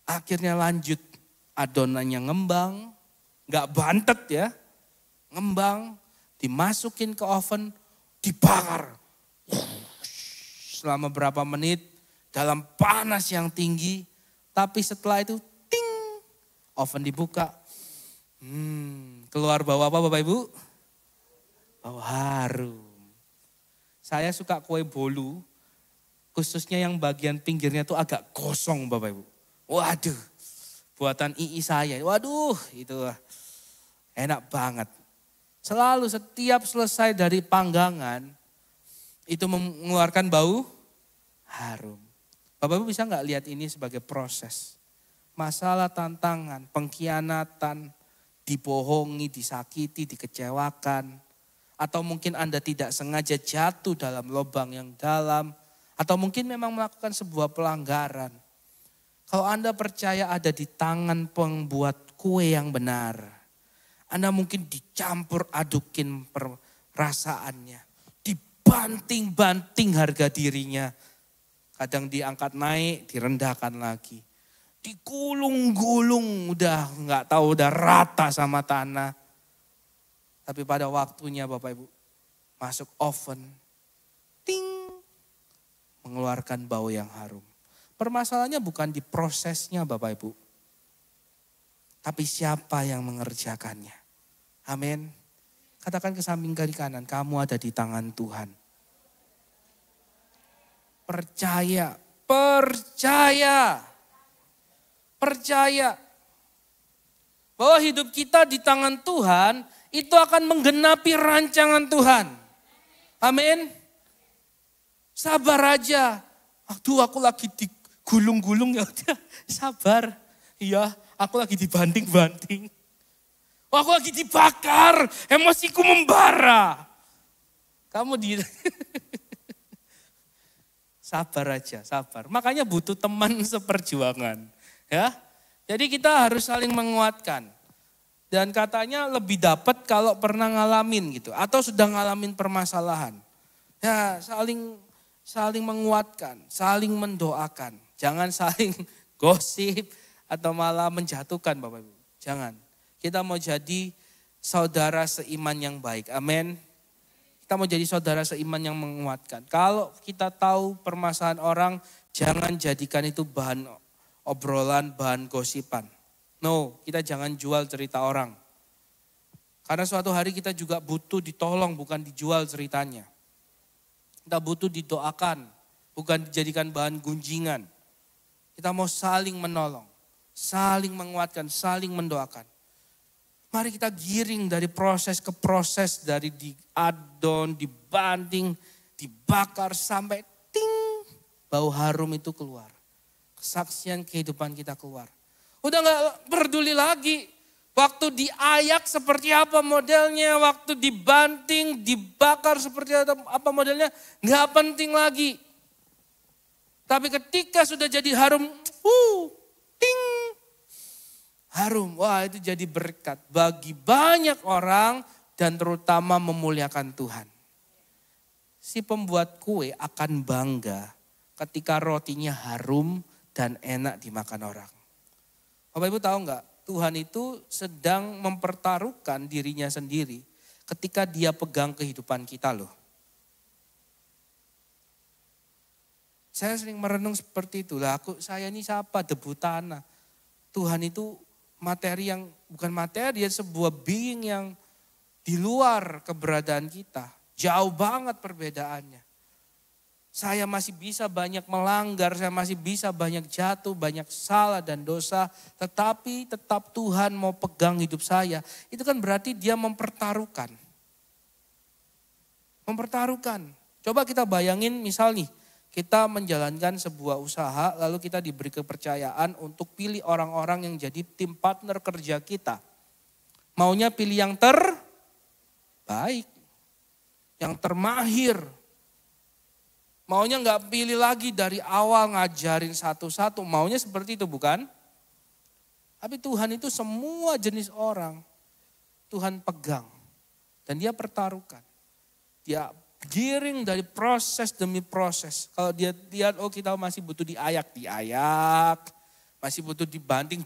akhirnya lanjut. Adonannya ngembang, gak bantet ya. Ngembang, dimasukin ke oven, dibakar. Selama berapa menit dalam panas yang tinggi. Tapi setelah itu, ting, oven dibuka. Keluar bau apa Bapak Ibu? Bau harum. Saya suka kue bolu, khususnya yang bagian pinggirnya tuh agak gosong Bapak Ibu. Waduh, buatan ii saya. Waduh, itu enak banget. Selalu setiap selesai dari panggangan, itu mengeluarkan bau harum. Bapak Ibu bisa nggak lihat ini sebagai proses? Masalah, tantangan, pengkhianatan, dibohongi, disakiti, dikecewakan. Atau mungkin Anda tidak sengaja jatuh dalam lubang yang dalam. Atau mungkin memang melakukan sebuah pelanggaran. Kalau Anda percaya ada di tangan pembuat kue yang benar. Anda mungkin dicampur adukin perasaannya. Dibanting-banting harga dirinya. Kadang diangkat naik, direndahkan lagi. Digulung-gulung, udah nggak tahu, udah rata sama tanah. Tapi pada waktunya Bapak Ibu, masuk oven, ting, mengeluarkan bau yang harum. Permasalahannya bukan di prosesnya Bapak Ibu, tapi siapa yang mengerjakannya. Amin. Katakan ke samping kiri kanan, kamu ada di tangan Tuhan. Percaya, percaya, percaya bahwa hidup kita di tangan Tuhan itu akan menggenapi rancangan Tuhan. Amin. Sabar aja. Aduh, aku lagi digulung-gulung, ya udah sabar. Iya, aku lagi dibanting-banting. Oh, aku lagi dibakar, emosiku membara. Kamu di sabar aja, sabar. Makanya butuh teman seperjuangan, ya. Jadi kita harus saling menguatkan. Dan katanya lebih dapat kalau pernah ngalamin gitu, atau sudah ngalamin permasalahan. Ya, saling menguatkan, saling mendoakan. Jangan saling gosip atau malah menjatuhkan Bapak Ibu. Jangan. Kita mau jadi saudara seiman yang baik. Amin. Kita mau jadi saudara seiman yang menguatkan. Kalau kita tahu permasalahan orang, jangan jadikan itu bahan obrolan, bahan gosipan. No, kita jangan jual cerita orang. Karena suatu hari kita juga butuh ditolong, bukan dijual ceritanya. Kita butuh didoakan, bukan dijadikan bahan gunjingan. Kita mau saling menolong, saling menguatkan, saling mendoakan. Mari kita giring dari proses ke proses, dari diadon, dibanting, dibakar sampai ting, bau harum itu keluar. Kesaksian kehidupan kita keluar. Udah gak peduli lagi waktu diayak seperti apa modelnya, waktu dibanting, dibakar seperti apa modelnya, gak penting lagi. Tapi ketika sudah jadi harum, ting, harum, wah itu jadi berkat bagi banyak orang dan terutama memuliakan Tuhan. Si pembuat kue akan bangga ketika rotinya harum dan enak dimakan orang. Bapak Ibu tahu enggak, Tuhan itu sedang mempertaruhkan dirinya sendiri ketika dia pegang kehidupan kita loh. Saya sering merenung seperti itulah, saya ini siapa, debu tanah. Tuhan itu materi yang, bukan materi, dia sebuah being yang di luar keberadaan kita. Jauh banget perbedaannya. Saya masih bisa banyak melanggar, saya masih bisa banyak jatuh, banyak salah dan dosa. Tetapi tetap Tuhan mau pegang hidup saya. Itu kan berarti dia mempertaruhkan. Mempertaruhkan. Coba kita bayangin misal nih, kita menjalankan sebuah usaha, lalu kita diberi kepercayaan untuk pilih orang-orang yang jadi tim partner kerja kita. Maunya pilih yang terbaik, yang termahir. Maunya nggak pilih lagi dari awal ngajarin satu-satu, maunya seperti itu bukan? Tapi Tuhan itu semua jenis orang, Tuhan pegang dan dia pertaruhkan. Dia giring dari proses demi proses. Kalau dia lihat, oh kita masih butuh diayak, masih butuh dibanting,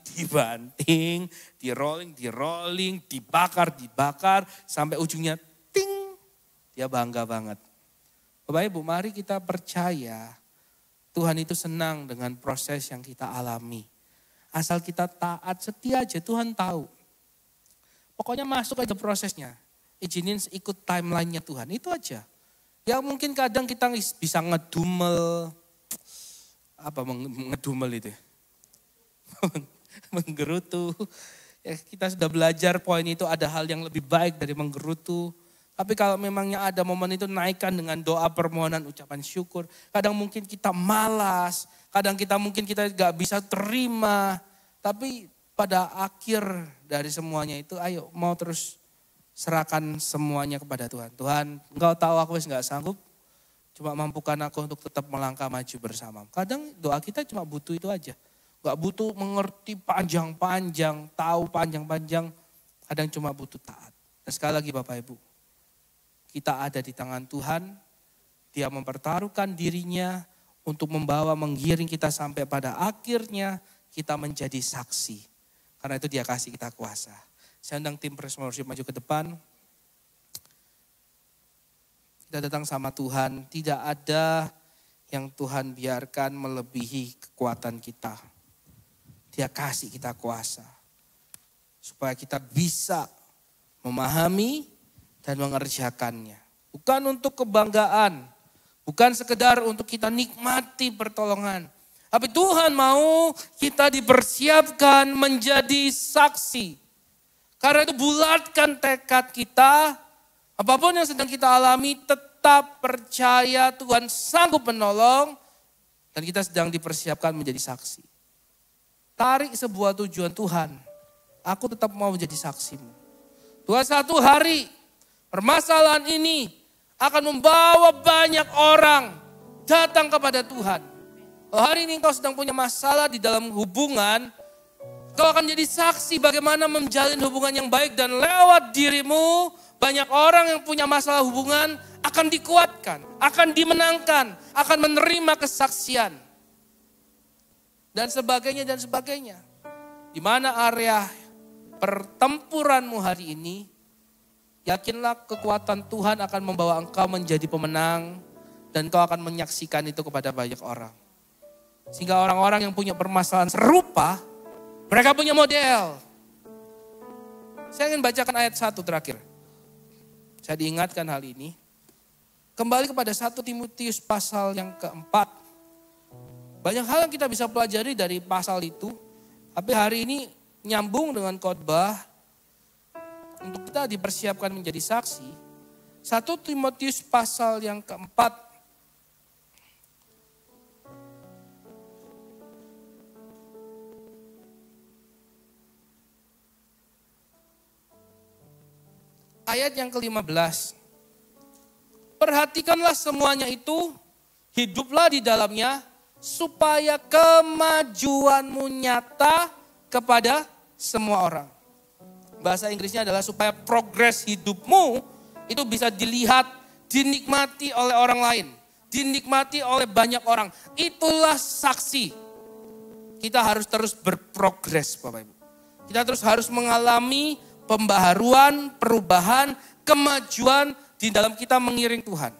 di-rolling, dibakar, sampai ujungnya ting, dia bangga banget. Bapak Ibu, mari kita percaya Tuhan itu senang dengan proses yang kita alami. Asal kita taat, setia aja, Tuhan tahu. Pokoknya masuk aja prosesnya. Izinin ikut timeline-nya Tuhan, itu aja. Ya mungkin kadang kita bisa ngedumel, ngedumel itu? Menggerutu. Ya, kita sudah belajar poin itu ada hal yang lebih baik dari menggerutu. Tapi kalau memangnya ada momen itu naikkan dengan doa permohonan ucapan syukur. Kadang mungkin kita malas, kadang mungkin kita gak bisa terima. Tapi pada akhir dari semuanya itu ayo mau terus serahkan semuanya kepada Tuhan. Tuhan, Engkau tahu aku gak sanggup, cuma mampukan aku untuk tetap melangkah maju bersama. Kadang doa kita cuma butuh itu aja. Gak butuh mengerti panjang-panjang, tahu panjang-panjang. Kadang cuma butuh taat. Dan sekali lagi Bapak Ibu, kita ada di tangan Tuhan. Dia mempertaruhkan dirinya untuk menggiring kita sampai pada akhirnya kita menjadi saksi. Karena itu dia kasih kita kuasa. Saya undang tim Praise Worship maju ke depan. Kita datang sama Tuhan, tidak ada yang Tuhan biarkan melebihi kekuatan kita. Dia kasih kita kuasa. Supaya kita bisa memahami dan mengerjakannya. Bukan untuk kebanggaan, bukan sekedar untuk kita nikmati pertolongan. Tapi Tuhan mau kita dipersiapkan menjadi saksi. Karena itu bulatkan tekad kita, apapun yang sedang kita alami tetap percaya Tuhan sanggup menolong dan kita sedang dipersiapkan menjadi saksi. Tarik sebuah tujuan Tuhan, aku tetap mau menjadi saksimu. Tuhan satu hari permasalahan ini akan membawa banyak orang datang kepada Tuhan. Kalau hari ini engkau sedang punya masalah di dalam hubungan, kau akan jadi saksi bagaimana menjalin hubungan yang baik dan lewat dirimu banyak orang yang punya masalah hubungan akan dikuatkan, akan dimenangkan, akan menerima kesaksian. Dan sebagainya dan sebagainya. Di mana area pertempuranmu hari ini, yakinlah kekuatan Tuhan akan membawa engkau menjadi pemenang dan engkau akan menyaksikan itu kepada banyak orang. Sehingga orang-orang yang punya permasalahan serupa, mereka punya model. Saya ingin bacakan ayat 1 terakhir. Saya diingatkan hal ini. Kembali kepada 1 Timotius pasal yang keempat. Banyak hal yang kita bisa pelajari dari pasal itu. Tapi hari ini nyambung dengan khotbah. Untuk kita dipersiapkan menjadi saksi. 1 Timotius pasal yang keempat. Ayat yang ke-15. Perhatikanlah semuanya itu, hiduplah di dalamnya, supaya kemajuanmu nyata kepada semua orang. Bahasa Inggrisnya adalah supaya progres hidupmu itu bisa dilihat, dinikmati oleh orang lain. Dinikmati oleh banyak orang. Itulah saksi. Kita harus terus berprogres Bapak Ibu. Kita terus harus mengalami pembaharuan, perubahan, kemajuan di dalam kita mengiring Tuhan.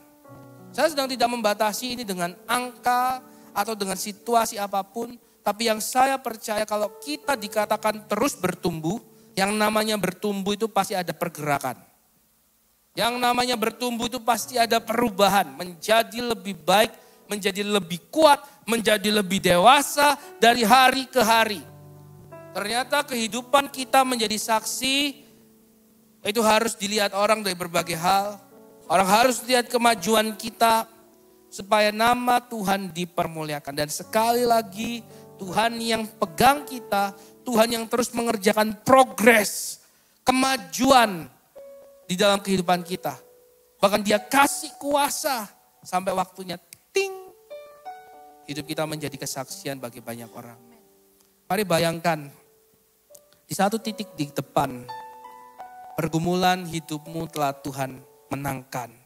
Saya sedang tidak membatasi ini dengan angka atau dengan situasi apapun. Tapi yang saya percaya kalau kita dikatakan terus bertumbuh, yang namanya bertumbuh itu pasti ada pergerakan. Yang namanya bertumbuh itu pasti ada perubahan. Menjadi lebih baik, menjadi lebih kuat, menjadi lebih dewasa dari hari ke hari. Ternyata kehidupan kita menjadi saksi, itu harus dilihat orang dari berbagai hal. Orang harus lihat kemajuan kita. supaya nama Tuhan dipermuliakan. Dan sekali lagi Tuhan yang pegang kita, Tuhan yang terus mengerjakan progres, kemajuan di dalam kehidupan kita. Bahkan Dia kasih kuasa sampai waktunya ting. Hidup kita menjadi kesaksian bagi banyak orang. Mari bayangkan, di satu titik di depan, pergumulan hidupmu telah Tuhan menangkan.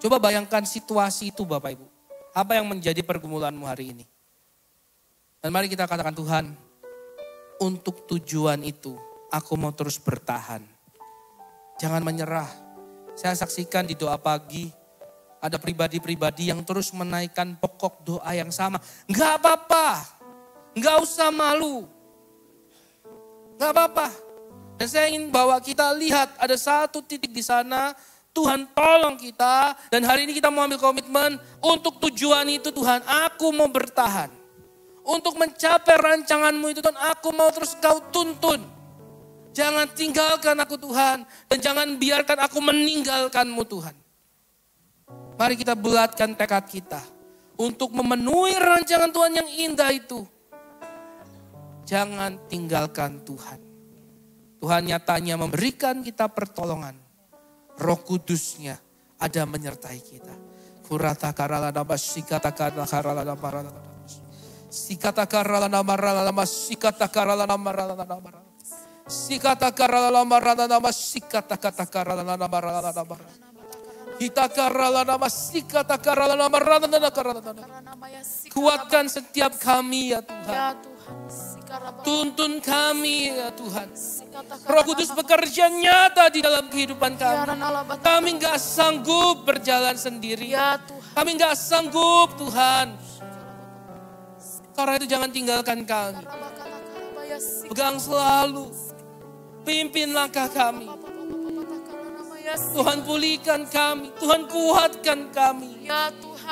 Coba bayangkan situasi itu Bapak Ibu. Apa yang menjadi pergumulanmu hari ini? Dan mari kita katakan, Tuhan, untuk tujuan itu aku mau terus bertahan. Jangan menyerah. Saya saksikan di doa pagi, ada pribadi-pribadi yang terus menaikkan pokok doa yang sama. Enggak apa-apa, enggak usah malu. Enggak apa-apa. Dan saya ingin bawa kita lihat ada satu titik di sana, Tuhan tolong kita, dan hari ini kita mau ambil komitmen untuk tujuan itu Tuhan, aku mau bertahan. Untuk mencapai rancanganmu itu Tuhan, aku mau terus kau tuntun. Jangan tinggalkan aku Tuhan, dan jangan biarkan aku meninggalkanmu Tuhan. Mari kita bulatkan tekad kita untuk memenuhi rancangan Tuhan yang indah itu. Jangan tinggalkan Tuhan. Tuhan nyatanya memberikan kita pertolongan. Roh Kudusnya ada menyertai kita. Kurata karala nama sikata karala nama rala nama sikata karala nama rala nama sikata karala nama rala nama sikata karala nama rala nama sikata kata karala nama rala nama kita karala nama sikata karala nama rala nama. Kuatkan setiap kami ya Tuhan. Tuntun kami ya Tuhan. Roh Kudus bekerja nyata di dalam kehidupan kami. Kami gak sanggup berjalan sendiri. Kami gak sanggup Tuhan. Karena itu jangan tinggalkan kami. Pegang selalu. Pimpin langkah kami. Tuhan pulihkan kami. Tuhan kuatkan kami.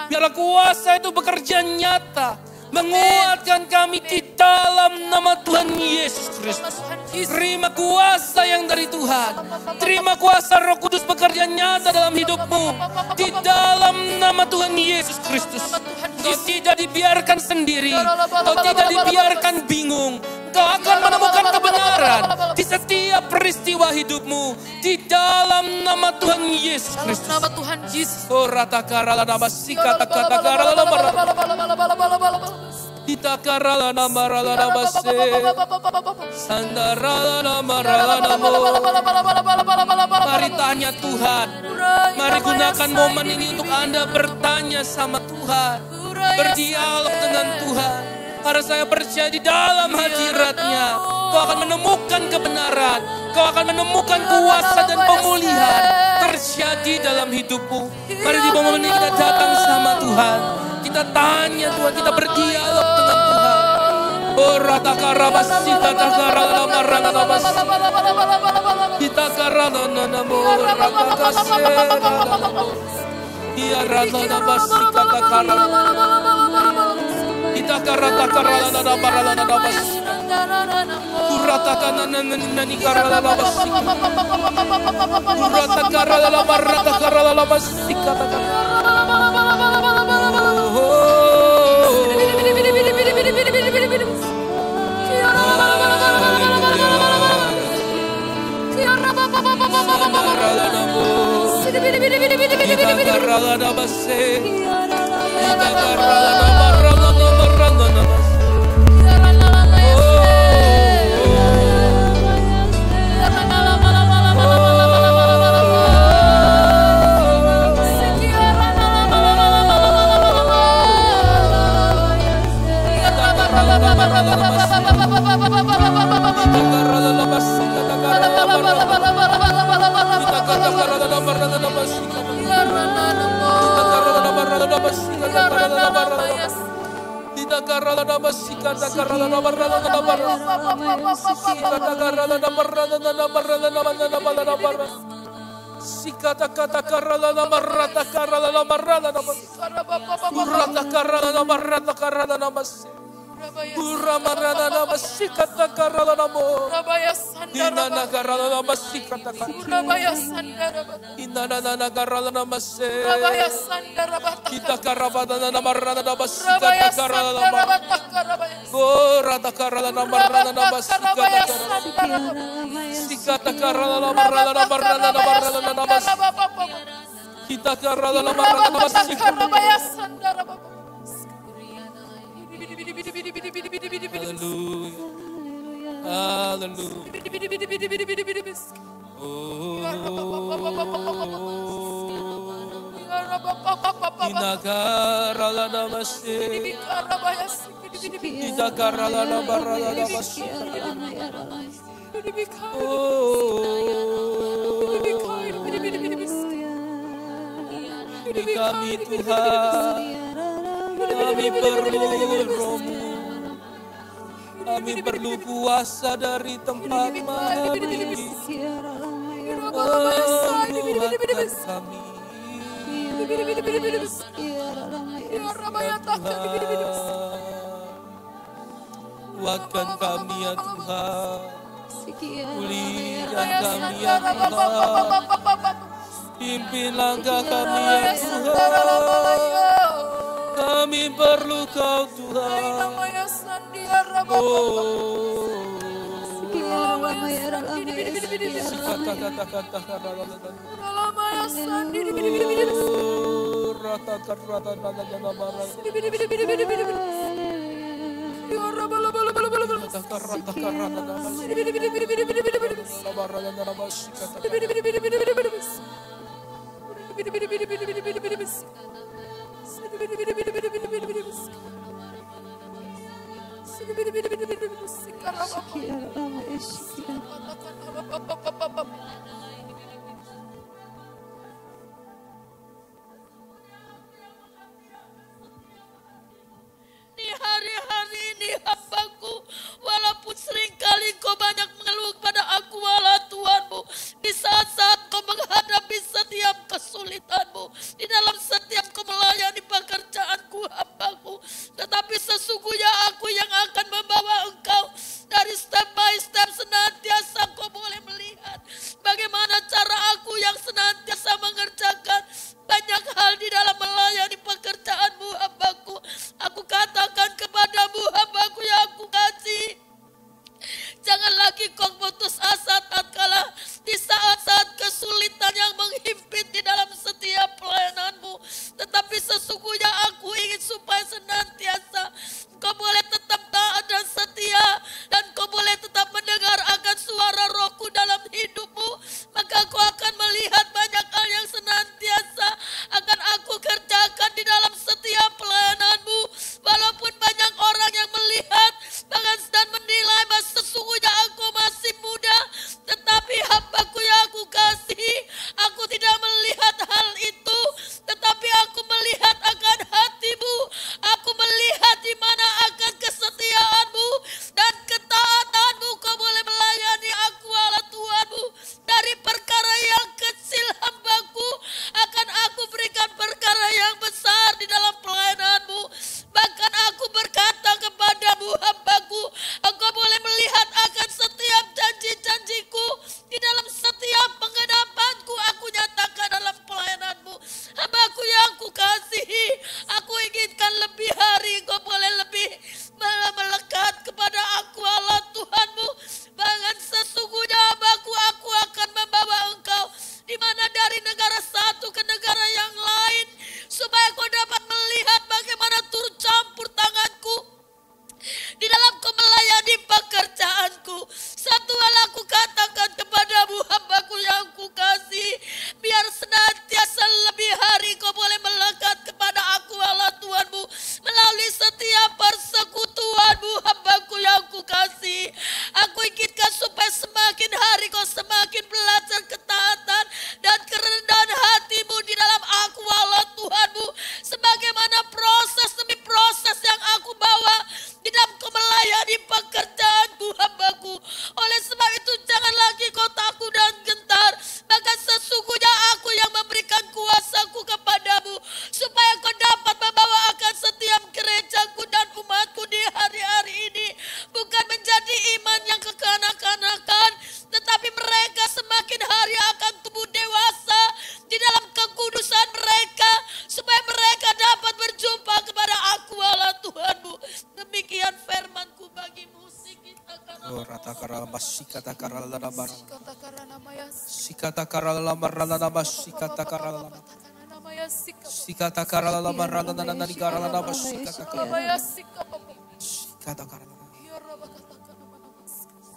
Biarlah kuasa itu bekerja nyata. Menguatkan kami di dalam nama Tuhan Yesus Kristus. Terima kuasa yang dari Tuhan. Terima kuasa Roh Kudus bekerja nyata dalam hidupmu. Di dalam nama Tuhan Yesus Kristus. Kau tidak dibiarkan sendiri. Kau tidak dibiarkan bingung. Kau akan menemukan kebenaran di setiap peristiwa hidupmu. Di dalam nama Tuhan Yesus Kristus. Nama Tuhan Yesus. Rata karala nama sikata kata karala nama kita karala nama rala nama se sandarala nama rala nama. Mari tanya Tuhan. Mari gunakan momen ini untuk Anda bertanya sama Tuhan. Berdialog dengan Tuhan. Karena saya percaya di dalam hadirat-Nya kau akan menemukan kebenaran. Kau akan menemukan kuasa dan pemulihan terjadi dalam hidupmu. Mari di momen ini kita datang sama Tuhan. Kita tanya Tuhan, kita berdialog dengan Tuhan. Rata karabasi kata karala marana nabas. Kita karana namo rata kasera. Ia rata nabasi kata karala. Kita karata karala nabara nabas. Kurata kanan nani karala nabas. Kurata karala marata karala nabas. Kata karala. Sikata kata karala nama rata karala nama rala nama. Rata karala nama rata karala nama. Uramarana masikata karala namo. Rabaya sandara. Inana karala masikata Rabaya sandara. Inana karala namase. Rabaya sandara. Kita karabana namarana Rabaya masikata karala sandara. nama. Rabaya Rata karala namarana masikata Rabaya karala. sandara. Sikata karala namarana namarana namas. Kita karala namarana masikata. Rabaya sandara. Hallelujah. Inagarala namase. Inagarala namarala namase. Kami Tuhan, kami perlu Roh-Mu. Kami perlu kuasa dari tempat Maha Tinggi. Menguatkan kami. Kuatkan kami ya Tuhan. Pulihkan kami ya Tuhan. Pimpin langkah kami ya Tuhan. Kami perlu Kau Tuhan. Di hari-hari ini hambaku, walaupun seringkali Kau banyak mengeluh kepada aku Allah Tuhanmu, di saat-saat Kau menghadapi setiap kesulitanmu, di dalam setiap Kau melayani pekerjaanku sikata karalala bar. Sikata karana maya Sikata karalala maralala bas sikata karalala. namaya sikata Sikata karalala maralala nani karalala bas sikata karalala. maya sikata Sikata karalala. ya raba kata kana mana sikata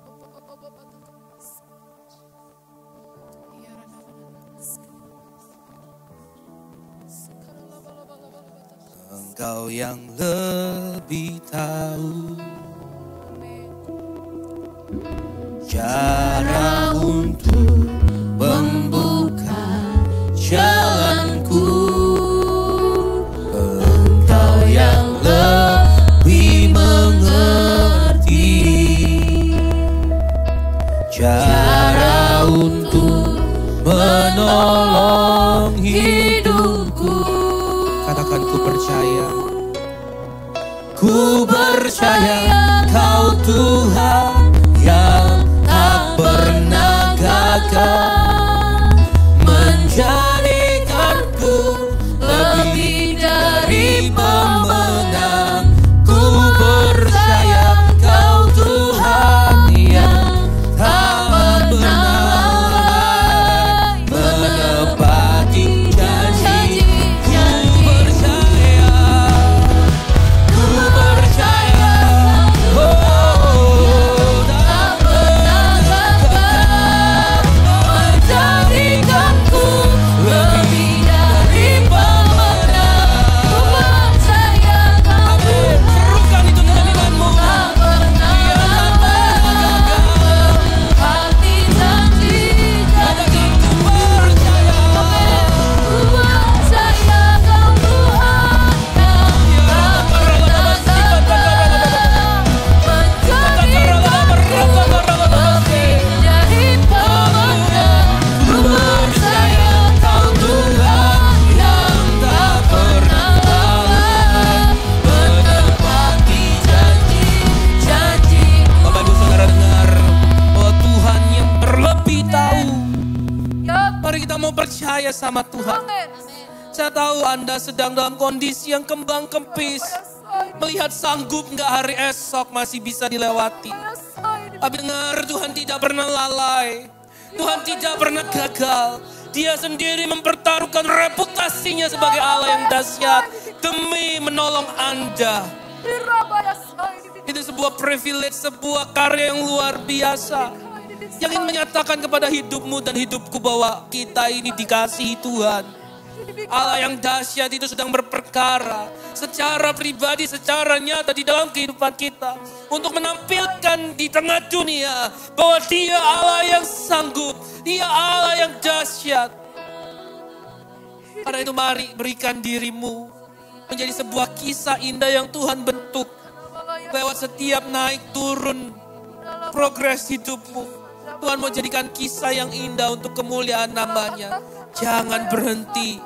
baba ya rana Engkau yang lebih tahu cara untuk membuka jalanku. Engkau yang lebih mengerti cara untuk menolong hidupku. Katakan ku percaya. Ku percaya Kau Tuhan yang tak pernah gagal menjadikanku lebih dari pemenang. Ku percaya Kau Tuhan yang tak pernah menepati janji. Ku percaya, oh, tak pernah gagal menjadikanku lebih dari pemenang. Ku percaya Kau serukan itu dengan imanmu. Tak pernah gagal hati janji. Katakan ku percaya. Ku percaya Kau Tuhan yang tak pernah gagal menjadikanku lebih dari pemenang. Ku percaya Kau Tuhan yang tak pernah gagal menepati janji. Bapak Ibu Saudara dengar bahwa Tuhan yang terlebih tahu. Mari kita mau percaya sama Tuhan. Saya tahu Anda sedang dalam kondisi yang kembang kempis. Melihat sanggup nggak hari esok masih bisa dilewati. Tapi dengar, Tuhan tidak pernah lalai. Tuhan tidak pernah gagal. Dia sendiri mempertaruhkan reputasinya sebagai Allah yang dahsyat demi menolong Anda. Itu sebuah privilege, sebuah karya yang luar biasa. Yang ingin menyatakan kepada hidupmu dan hidupku bahwa kita ini dikasihi Tuhan. Allah yang dahsyat itu sedang berperkara secara pribadi, secara nyata di dalam kehidupan kita. Untuk menampilkan di tengah dunia bahwa Dia Allah yang sanggup, Dia Allah yang dahsyat. Karena itu mari berikan dirimu menjadi sebuah kisah indah yang Tuhan bentuk. Lewat setiap naik turun progres hidupmu. Tuhan mau jadikan kisah yang indah untuk kemuliaan namanya. Jangan berhenti.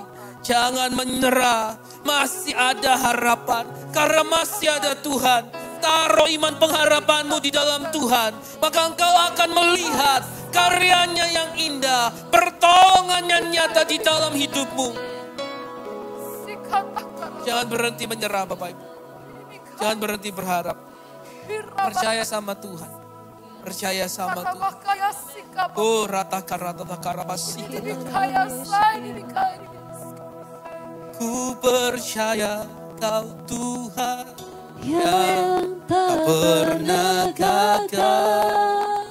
Jangan menyerah. Masih ada harapan. Karena masih ada Tuhan. Taruh iman pengharapanmu di dalam Tuhan. Maka engkau akan melihat karyanya yang indah. Pertolongannya nyata di dalam hidupmu. Jangan berhenti menyerah Bapak Ibu. Jangan berhenti berharap. Percaya sama Tuhan. Percaya sama Tuhan. Oh, rata karabasi. Ku percaya Kau Tuhan yang tak pernah gagal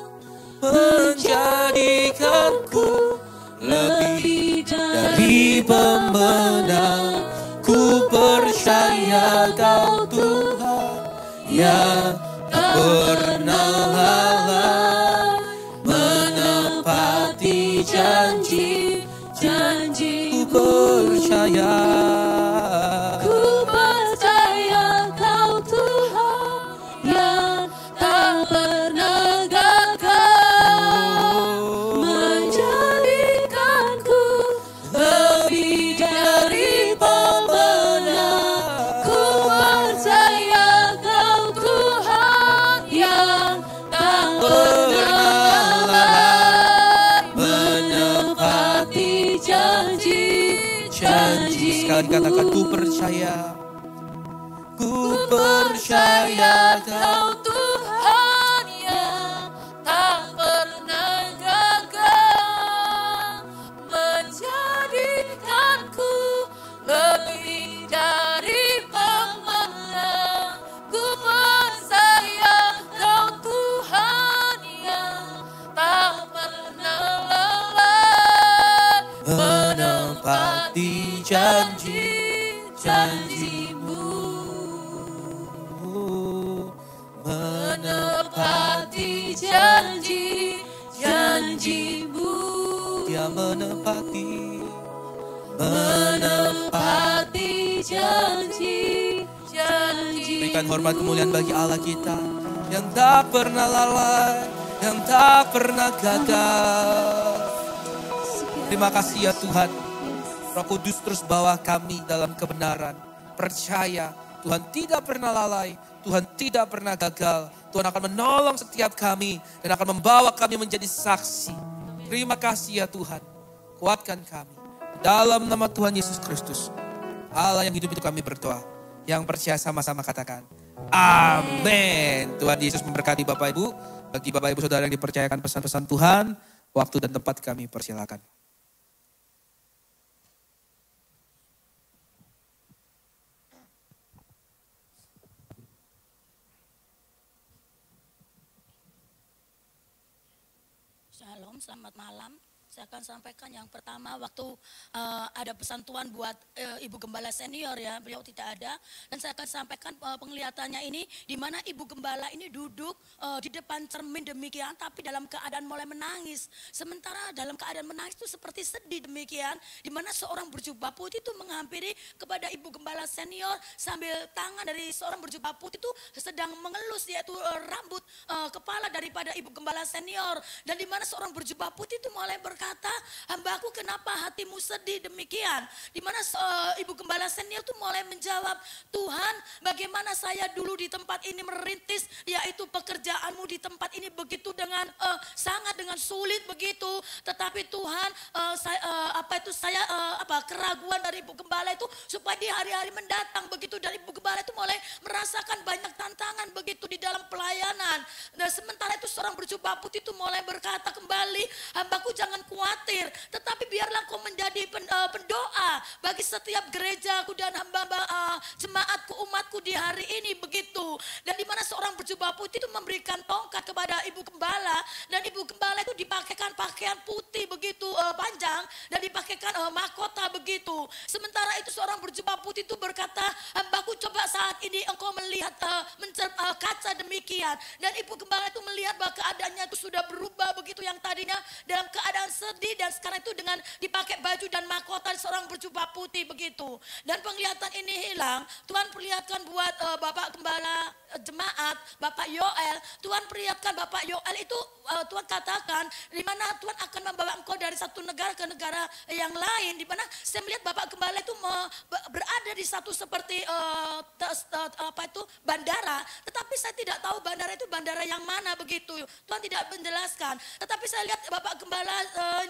menjadikanku lebih dari pemenang. Ku percaya Kau Tuhan yang tak pernah lalai menepati janji. Ku percaya. Ku percaya Kau Tuhan yang tak pernah gagal menjadikanku lebih dari pemenang. Ku percaya Kau Tuhan yang tak pernah lalai menepati janji. Sekali katakan ku percaya. Ku percaya Kau Tuhan menepati janji-janji-Mu. Menepati janji-janji-Mu. Dia menepati janji-janji. Berikan hormat kemuliaan bagi Allah kita yang tak pernah lalai, yang tak pernah gagal. Terima kasih ya Tuhan. Roh Kudus terus bawa kami dalam kebenaran. Percaya Tuhan tidak pernah lalai, Tuhan tidak pernah gagal. Tuhan akan menolong setiap kami dan akan membawa kami menjadi saksi. Terima kasih ya Tuhan. Kuatkan kami. Dalam nama Tuhan Yesus Kristus. Allah yang hidup itu kami berdoa. Yang percaya sama-sama katakan. Amin. Tuhan Yesus memberkati Bapak Ibu. Bagi Bapak Ibu Saudara yang dipercayakan pesan-pesan Tuhan, waktu dan tempat kami persilakan. Shalom, selamat malam. Saya akan sampaikan yang pertama waktu ada pesan Tuhan buat Ibu Gembala senior ya, beliau tidak ada. Dan saya akan sampaikan penglihatannya ini di mana Ibu Gembala ini duduk di depan cermin demikian tapi dalam keadaan mulai menangis. Sementara dalam keadaan menangis itu seperti sedih demikian. Di mana seorang berjubah putih itu menghampiri kepada Ibu Gembala senior sambil tangan dari seorang berjubah putih itu sedang mengelus yaitu rambut kepala daripada Ibu Gembala senior. Dan di mana seorang berjubah putih itu mulai berkata, hambaku kenapa hatimu sedih demikian? Di mana Ibu Gembala senior itu mulai menjawab, Tuhan bagaimana saya dulu di tempat ini merintis yaitu pekerjaanmu di tempat ini begitu dengan sangat dengan sulit begitu. Tetapi Tuhan keraguan dari Ibu Gembala itu supaya di hari-hari mendatang begitu dari Ibu Gembala itu mulai merasakan banyak tantangan begitu di dalam pelayanan. Dan sementara itu seorang berjubah putih itu mulai berkata kembali, hambaku jangan khawatir, tetapi biarlah kau menjadi pendoa bagi setiap gerejaku dan hamba jemaatku, umatku di hari ini begitu. Dan di mana seorang berjubah putih itu memberikan tongkat kepada Ibu Gembala dan Ibu Gembala itu dipakaikan pakaian putih begitu panjang dan dipakaikan mahkota begitu. Sementara itu seorang berjubah putih itu berkata, hambaku coba saat ini engkau melihat kaca demikian. Dan Ibu Gembala itu melihat bahwa keadaannya itu sudah berubah begitu, yang tadinya dalam keadaan sedih dan sekarang itu dengan dipakai baju dan mahkota seorang berjubah putih begitu. Dan penglihatan ini hilang. Tuhan perlihatkan buat Bapak Gembala jemaat, Bapak Yoel. Tuhan perlihatkan Bapak Yoel itu Tuhan katakan di mana Tuhan akan membawa engkau dari satu negara ke negara yang lain. Di mana saya melihat Bapak Gembala itu berada di satu seperti bandara. Tetapi saya tidak tahu bandara itu bandara yang mana begitu. Tuhan tidak menjelaskan. Tetapi saya lihat Bapak Gembala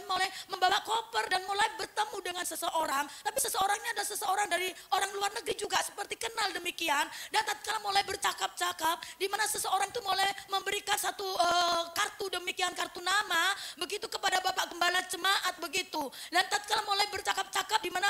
mulai membawa koper dan mulai bertemu dengan seseorang. Tapi seseorangnya ada seseorang dari orang luar negeri juga seperti kenal demikian. Dan tatkala mulai bercakap-cakap, di mana seseorang itu mulai memberikan satu kartu demikian, kartu nama begitu kepada Bapak Gembala jemaat begitu. Dan tatkala mulai bercakap-cakap, di mana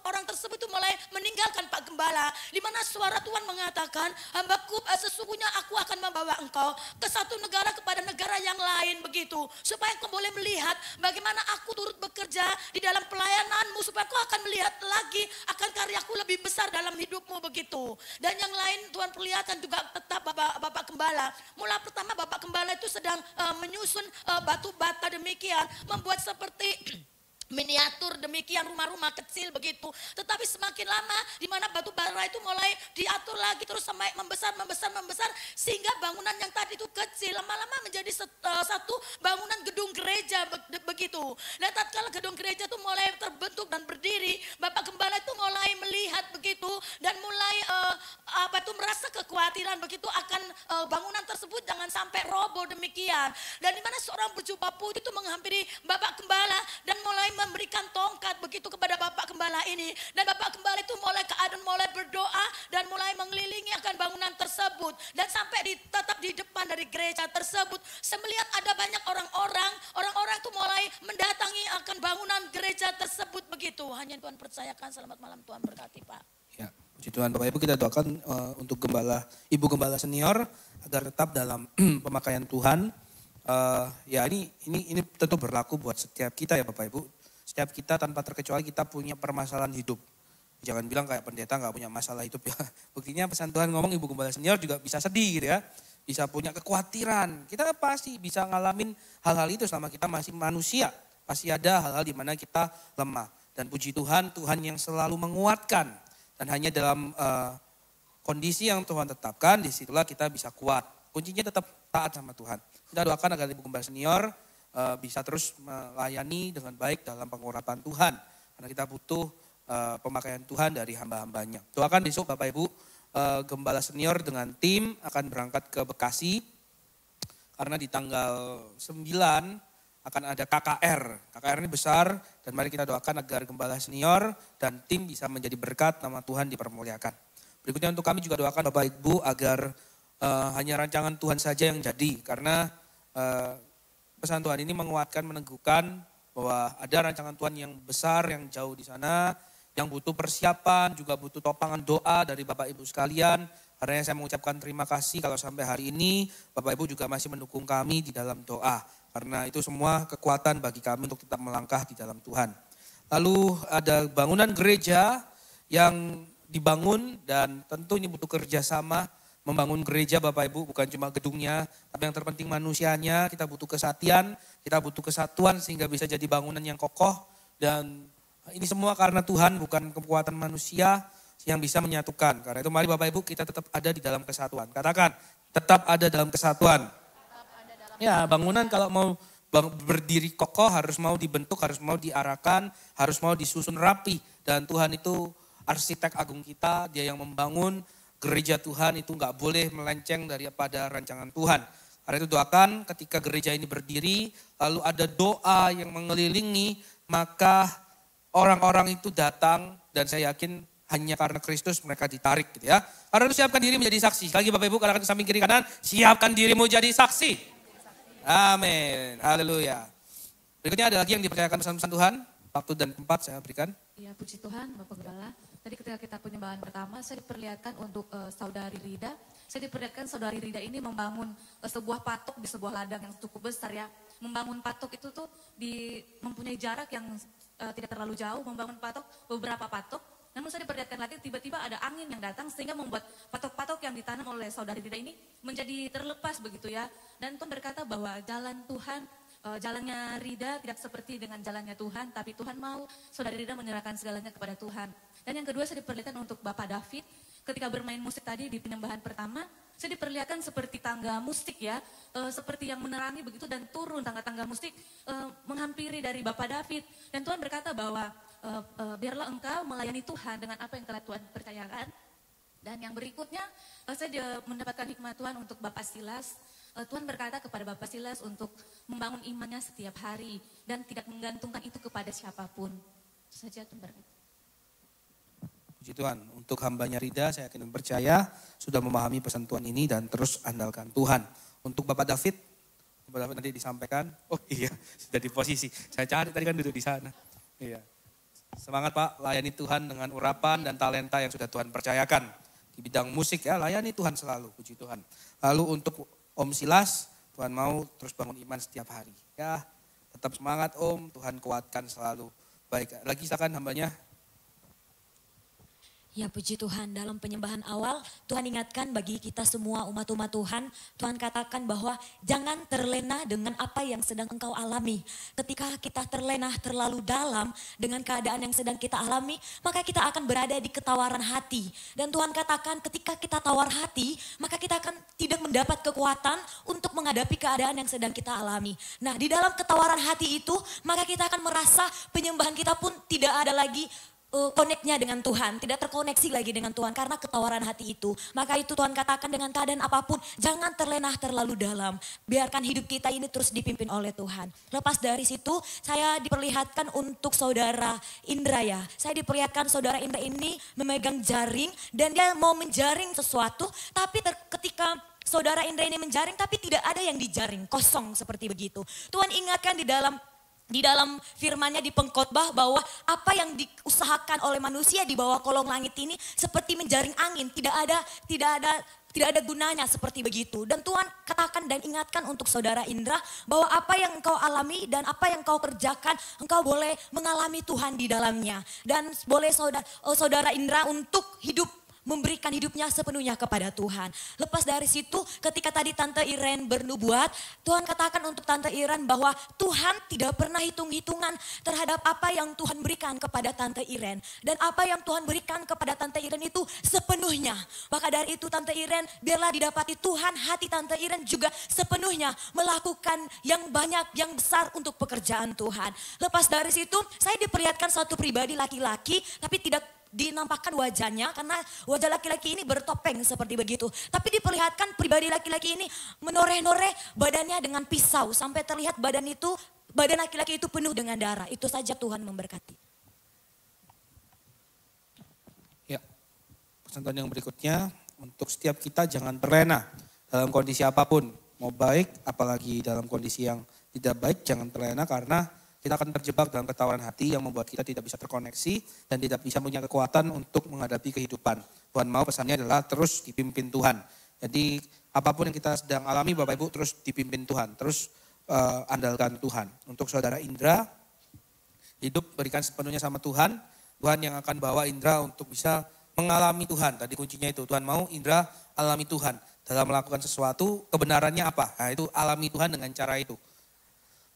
orang tersebut itu mulai meninggalkan Pak Gembala. Di mana suara Tuhan mengatakan, hambaku sesungguhnya aku akan membawa engkau ke satu negara kepada negara yang lain begitu. Supaya kau boleh melihat bagaimana aku turut bekerja di dalam pelayananmu, supaya kau akan melihat lagi akan karyaku lebih besar dalam hidupmu begitu. Dan yang lain Tuhan perlihatkan juga tetap Bapak Gembala. Mula pertama Bapak Gembala itu sedang menyusun batu bata demikian, membuat seperti miniatur demikian rumah-rumah kecil begitu. Tetapi semakin lama di mana batu bara itu mulai diatur lagi terus sampai membesar sehingga bangunan yang tadi itu kecil lama-lama menjadi satu bangunan gedung gereja begitu. Dan tatkala gedung gereja itu mulai terbentuk dan berdiri, Bapak Gembala itu mulai melihat begitu dan mulai merasa kekhawatiran begitu akan bangunan tersebut jangan sampai roboh demikian. Dan di mana seorang berjubah putih itu menghampiri Bapak Gembala dan mulai memberikan tongkat begitu kepada Bapak Gembala ini. Dan Bapak Gembala itu mulai berdoa dan mulai mengelilingi akan bangunan tersebut. Dan sampai tetap di depan dari gereja tersebut, saya melihat ada banyak orang-orang itu mulai mendatangi akan bangunan gereja tersebut begitu. Hanya Tuhan percayakan. Selamat malam, Tuhan berkati Pak. Ya, puji Tuhan Bapak Ibu, kita doakan untuk Ibu Gembala senior agar tetap dalam pemakaian Tuhan. Ya ini tentu berlaku buat setiap kita ya Bapak Ibu. Setiap kita tanpa terkecuali kita punya permasalahan hidup. Jangan bilang kayak pendeta gak punya masalah hidup ya. Buktinya pesan Tuhan ngomong Ibu Gembala Senior juga bisa sedih gitu ya. Bisa punya kekhawatiran. Kita pasti bisa ngalamin hal-hal itu selama kita masih manusia. Pasti ada hal-hal di mana kita lemah. Dan puji Tuhan, Tuhan yang selalu menguatkan. Dan hanya dalam kondisi yang Tuhan tetapkan, disitulah kita bisa kuat. Kuncinya tetap taat sama Tuhan. Kita doakan agar Ibu Gembala Senior bisa terus melayani dengan baik dalam pengurapan Tuhan. Karena kita butuh pemakaian Tuhan dari hamba-hambanya. Doakan besok Bapak Ibu Gembala Senior dengan tim akan berangkat ke Bekasi. Karena di tanggal 9 akan ada KKR. KKR ini besar dan mari kita doakan agar Gembala Senior dan tim bisa menjadi berkat, nama Tuhan dipermuliakan. Berikutnya untuk kami juga doakan Bapak Ibu agar hanya rancangan Tuhan saja yang jadi. Karena pesan Tuhan ini menguatkan, meneguhkan bahwa ada rancangan Tuhan yang besar, yang jauh di sana, yang butuh persiapan, juga butuh topangan doa dari Bapak Ibu sekalian. Karena saya mengucapkan terima kasih kalau sampai hari ini Bapak Ibu juga masih mendukung kami di dalam doa. Karena itu semua kekuatan bagi kami untuk tetap melangkah di dalam Tuhan. Lalu ada bangunan gereja yang dibangun dan tentu ini butuh kerjasama. Membangun gereja Bapak Ibu bukan cuma gedungnya, tapi yang terpenting manusianya. Kita butuh kesatian, kita butuh kesatuan sehingga bisa jadi bangunan yang kokoh. Dan ini semua karena Tuhan, bukan kekuatan manusia yang bisa menyatukan. Karena itu mari Bapak Ibu kita tetap ada di dalam kesatuan. Katakan, tetap ada dalam kesatuan. Ya, bangunan kalau mau berdiri kokoh harus mau dibentuk, harus mau diarahkan, harus mau disusun rapi. Dan Tuhan itu arsitek agung kita, dia yang membangun gereja Tuhan itu gak boleh melenceng daripada rancangan Tuhan. Karena itu doakan ketika gereja ini berdiri, lalu ada doa yang mengelilingi, maka orang-orang itu datang dan saya yakin hanya karena Kristus mereka ditarik gitu ya. Karena itu siapkan diri menjadi saksi. Sekali lagi Bapak Ibu, katakan samping kiri kanan, siapkan dirimu jadi saksi. Amin, haleluya. Berikutnya ada lagi yang dipercayakan pesan-pesan Tuhan. Waktu dan tempat saya berikan. Ya, puji Tuhan Bapak Gembala. Tadi ketika kita penyembahan pertama, saya diperlihatkan untuk Saudari Rida. Saya diperlihatkan Saudari Rida ini membangun sebuah patok di sebuah ladang yang cukup besar ya. Membangun patok itu tuh mempunyai jarak yang tidak terlalu jauh. Membangun patok, beberapa patok. Namun saya diperlihatkan lagi tiba-tiba ada angin yang datang sehingga membuat patok-patok yang ditanam oleh Saudari Rida ini menjadi terlepas begitu ya. Dan Tuhan berkata bahwa jalan Tuhan, jalannya Rida tidak seperti dengan jalannya Tuhan, tapi Tuhan mau Saudari Rida menyerahkan segalanya kepada Tuhan. Dan yang kedua saya diperlihatkan untuk Bapak David, ketika bermain musik tadi di penyembahan pertama, saya diperlihatkan seperti tangga musik ya, seperti yang menerangi begitu dan turun tangga-tangga musik menghampiri dari Bapak David. Dan Tuhan berkata bahwa biarlah engkau melayani Tuhan dengan apa yang telah Tuhan percayakan. Dan yang berikutnya saya mendapatkan hikmat Tuhan untuk Bapak Silas. Tuhan berkata kepada Bapak Silas untuk membangun imannya setiap hari dan tidak menggantungkan itu kepada siapapun. Itu saja Tuhan berkata. Puji Tuhan, untuk hambanya Rida saya yakin percaya sudah memahami pesan Tuhan ini dan terus andalkan Tuhan. Untuk Bapak David nanti disampaikan. Oh iya, sudah di posisi. Saya cari tadi kan duduk di sana. Iya. Semangat Pak, layani Tuhan dengan urapan dan talenta yang sudah Tuhan percayakan. Di bidang musik ya, layani Tuhan selalu, puji Tuhan. Lalu untuk Om Silas, Tuhan mau terus bangun iman setiap hari. Ya, tetap semangat Om, Tuhan kuatkan selalu. Baik, lagi silakan hambanya. Ya puji Tuhan, dalam penyembahan awal Tuhan ingatkan bagi kita semua umat-umat Tuhan, Tuhan katakan bahwa jangan terlena dengan apa yang sedang engkau alami. Ketika kita terlena terlalu dalam dengan keadaan yang sedang kita alami, maka kita akan berada di ketawaran hati. Dan Tuhan katakan ketika kita tawar hati, maka kita akan tidak mendapat kekuatan untuk menghadapi keadaan yang sedang kita alami. Nah di dalam ketawaran hati itu, maka kita akan merasa penyembahan kita pun tidak ada lagi koneknya dengan Tuhan, tidak terkoneksi lagi dengan Tuhan karena ketawaran hati itu. Maka itu Tuhan katakan dengan keadaan apapun, jangan terlena terlalu dalam. Biarkan hidup kita ini terus dipimpin oleh Tuhan. Lepas dari situ, saya diperlihatkan untuk Saudara Indra ya. Saya diperlihatkan Saudara Indra ini memegang jaring dan dia mau menjaring sesuatu, tapi ketika Saudara Indra ini menjaring tapi tidak ada yang dijaring, kosong seperti begitu. Tuhan ingatkan di dalam di dalam firman-Nya di pengkhotbah bahwa apa yang diusahakan oleh manusia di bawah kolong langit ini seperti menjaring angin, tidak ada gunanya seperti begitu. Dan Tuhan katakan dan ingatkan untuk saudara Indra bahwa apa yang engkau alami dan apa yang engkau kerjakan, engkau boleh mengalami Tuhan di dalamnya. Dan boleh saudara Indra untuk memberikan hidupnya sepenuhnya kepada Tuhan. Lepas dari situ ketika tadi Tante Iren bernubuat, Tuhan katakan untuk Tante Iren bahwa Tuhan tidak pernah hitung-hitungan terhadap apa yang Tuhan berikan kepada Tante Iren. Dan apa yang Tuhan berikan kepada Tante Iren itu sepenuhnya. Maka dari itu Tante Iren biarlah didapati Tuhan, hati Tante Iren juga sepenuhnya melakukan yang banyak, yang besar untuk pekerjaan Tuhan. Lepas dari situ saya diperlihatkan suatu pribadi laki-laki tapi tidak dinampakkan wajahnya karena wajah laki-laki ini bertopeng seperti begitu. Tapi diperlihatkan pribadi laki-laki ini menoreh-noreh badannya dengan pisau sampai terlihat badan laki-laki itu penuh dengan darah. Itu saja, Tuhan memberkati. Ya, pesan Tuhan yang berikutnya untuk setiap kita jangan terlena dalam kondisi apapun. Mau baik apalagi dalam kondisi yang tidak baik jangan terlena karena kita akan terjebak dalam ketawaran hati yang membuat kita tidak bisa terkoneksi dan tidak bisa punya kekuatan untuk menghadapi kehidupan. Tuhan mau pesannya adalah terus dipimpin Tuhan. Jadi apapun yang kita sedang alami Bapak Ibu terus dipimpin Tuhan, terus andalkan Tuhan. Untuk saudara Indra, hidup berikan sepenuhnya sama Tuhan. Tuhan yang akan bawa Indra untuk bisa mengalami Tuhan. Tadi kuncinya itu, Tuhan mau Indra alami Tuhan. Dalam melakukan sesuatu, kebenarannya apa? Nah itu alami Tuhan dengan cara itu.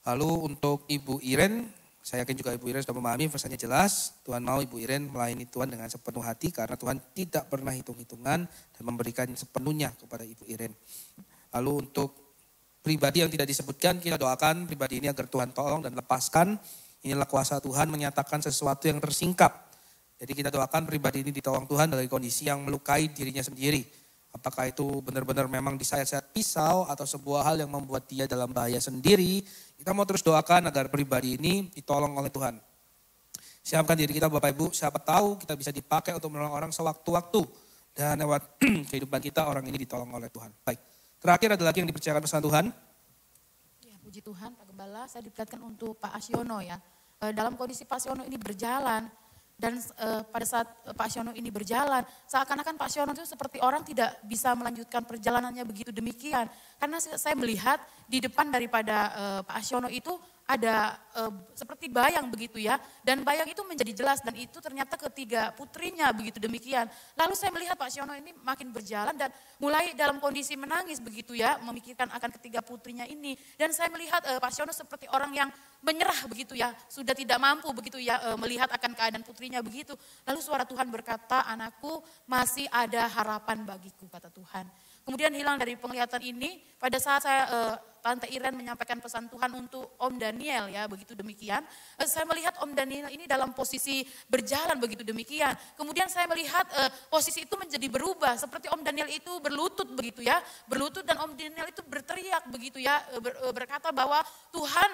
Lalu untuk Ibu Iren, saya yakin juga Ibu Iren sudah memahami pesannya jelas. Tuhan mau Ibu Iren melayani Tuhan dengan sepenuh hati karena Tuhan tidak pernah hitung-hitungan dan memberikan sepenuhnya kepada Ibu Iren. Lalu untuk pribadi yang tidak disebutkan, kita doakan pribadi ini agar Tuhan tolong dan lepaskan. Inilah kuasa Tuhan menyatakan sesuatu yang tersingkap. Jadi kita doakan pribadi ini ditolong Tuhan dari kondisi yang melukai dirinya sendiri. Apakah itu benar-benar memang disayat-sayat pisau atau sebuah hal yang membuat dia dalam bahaya sendiri. Kita mau terus doakan agar pribadi ini ditolong oleh Tuhan. Siapkan diri kita Bapak Ibu, siapa tahu kita bisa dipakai untuk menolong orang sewaktu-waktu. Dan lewat kehidupan kita orang ini ditolong oleh Tuhan. Baik, terakhir ada lagi yang dipercayakan pesan Tuhan. Ya, puji Tuhan Pak Gembala, saya diperlihatkan untuk Pak Asyono ya. Dalam kondisi Pak Asyono ini berjalan. Dan pada saat Pak Asyono ini berjalan, seakan-akan Pak Asyono itu seperti orang tidak bisa melanjutkan perjalanannya begitu demikian. Karena saya melihat di depan daripada Pak Asyono itu ada seperti bayang begitu ya. Dan bayang itu menjadi jelas dan itu ternyata ketiga putrinya begitu demikian. Lalu saya melihat Pak Asyono ini makin berjalan dan mulai dalam kondisi menangis begitu ya. Memikirkan akan ketiga putrinya ini. Dan saya melihat Pak Asyono seperti orang yang menyerah begitu ya. Sudah tidak mampu begitu ya melihat akan keadaan putrinya begitu. Lalu suara Tuhan berkata, anakku masih ada harapan bagiku kata Tuhan. Kemudian hilang dari penglihatan ini pada saat saya Tante Iren menyampaikan pesan Tuhan untuk Om Daniel ya begitu demikian. Saya melihat Om Daniel ini dalam posisi berjalan begitu demikian. Kemudian saya melihat posisi itu menjadi berubah seperti Om Daniel itu berlutut begitu ya. Berlutut dan Om Daniel itu berteriak begitu ya berkata bahwa Tuhan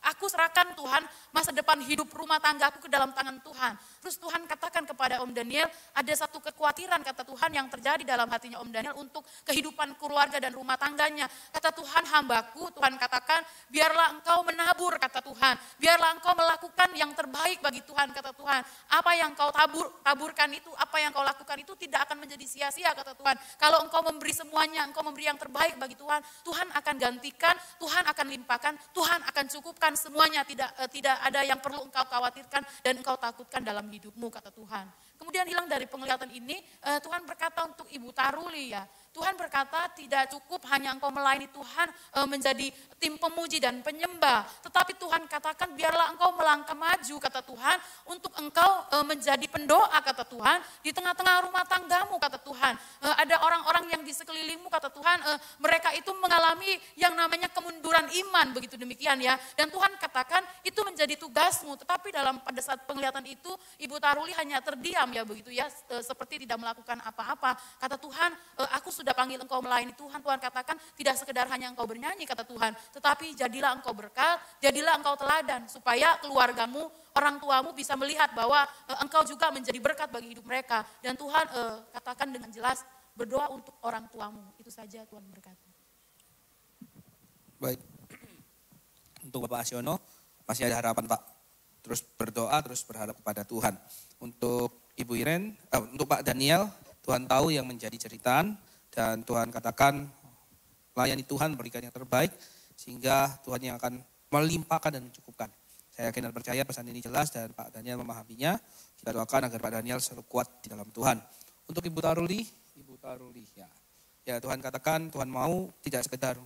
aku serahkan Tuhan masa depan hidup rumah tanggaku ke dalam tangan Tuhan. Terus Tuhan katakan kepada Om Daniel ada satu kekhawatiran kata Tuhan yang terjadi dalam hatinya Om Daniel untuk kehidupan keluarga dan rumah tangganya. Kata Tuhan hambaku, Tuhan katakan biarlah engkau menabur kata Tuhan. Biarlah engkau melakukan yang terbaik bagi Tuhan kata Tuhan. Apa yang kau taburkan itu, apa yang kau lakukan itu tidak akan menjadi sia-sia kata Tuhan. Kalau engkau memberi semuanya, engkau memberi yang terbaik bagi Tuhan, Tuhan akan gantikan, Tuhan akan limpahkan, Tuhan akan cukupkan semuanya, tidak ada yang perlu engkau khawatirkan dan engkau takutkan dalam hidupmu kata Tuhan. Kemudian hilang dari penglihatan ini Tuhan berkata untuk Ibu Taruli ya. Tuhan berkata tidak cukup hanya engkau melayani Tuhan menjadi tim pemuji dan penyembah. Tetapi Tuhan katakan biarlah engkau melangkah maju kata Tuhan. Untuk engkau menjadi pendoa kata Tuhan. Di tengah-tengah rumah tanggamu kata Tuhan. Ada orang-orang yang di sekelilingmu kata Tuhan. Mereka itu mengalami yang namanya kemunduran iman begitu demikian ya. Dan Tuhan katakan itu menjadi tugasmu. Tetapi pada saat penglihatan itu Ibu Taruli hanya terdiam ya begitu ya. Seperti tidak melakukan apa-apa. Kata Tuhan aku sudah panggil engkau melayani Tuhan. Tuhan katakan tidak sekedar hanya engkau bernyanyi kata Tuhan. Tetapi jadilah engkau berkat, jadilah engkau teladan. Supaya keluargamu, orang tuamu bisa melihat bahwa engkau juga menjadi berkat bagi hidup mereka. Dan Tuhan katakan dengan jelas berdoa untuk orang tuamu. Itu saja Tuhan berkata. Baik. Untuk Bapak Asyono, masih ada harapan Pak. Terus berdoa, terus berharap kepada Tuhan. Untuk Ibu Iren, untuk Pak Daniel, Tuhan tahu yang menjadi jeritan. Dan Tuhan katakan, layani Tuhan, berikan yang terbaik. Sehingga Tuhan yang akan melimpahkan dan mencukupkan. Saya yakin dan percaya pesan ini jelas dan Pak Daniel memahaminya. Kita doakan agar Pak Daniel selalu kuat di dalam Tuhan. Untuk Ibu Taruli ya. Ya Tuhan katakan, Tuhan mau tidak sekedar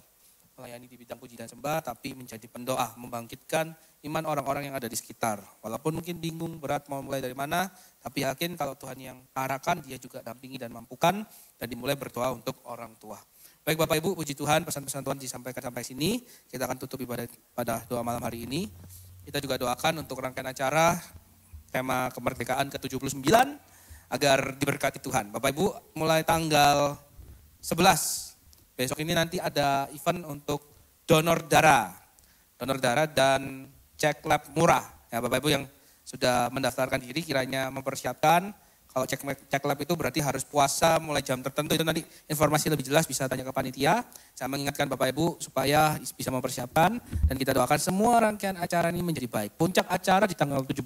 melayani di bidang puji dan sembah, tapi menjadi pendoa, membangkitkan iman orang-orang yang ada di sekitar. Walaupun mungkin bingung, berat mau mulai dari mana, tapi yakin kalau Tuhan yang arahkan, dia juga dampingi dan mampukan, dan dimulai berdoa untuk orang tua. Baik Bapak Ibu, puji Tuhan, pesan-pesan Tuhan disampaikan sampai sini. Kita akan tutup ibadah pada doa malam hari ini. Kita juga doakan untuk rangkaian acara tema kemerdekaan ke-79 agar diberkati Tuhan. Bapak Ibu, mulai tanggal 11, besok ini nanti ada event untuk donor darah dan cek lab murah. Ya Bapak Ibu yang sudah mendaftarkan diri kiranya mempersiapkan. Kalau cek lab itu berarti harus puasa mulai jam tertentu, itu nanti informasi lebih jelas bisa tanya ke panitia. Saya mengingatkan Bapak Ibu supaya bisa mempersiapkan dan kita doakan semua rangkaian acara ini menjadi baik. Puncak acara di tanggal 17,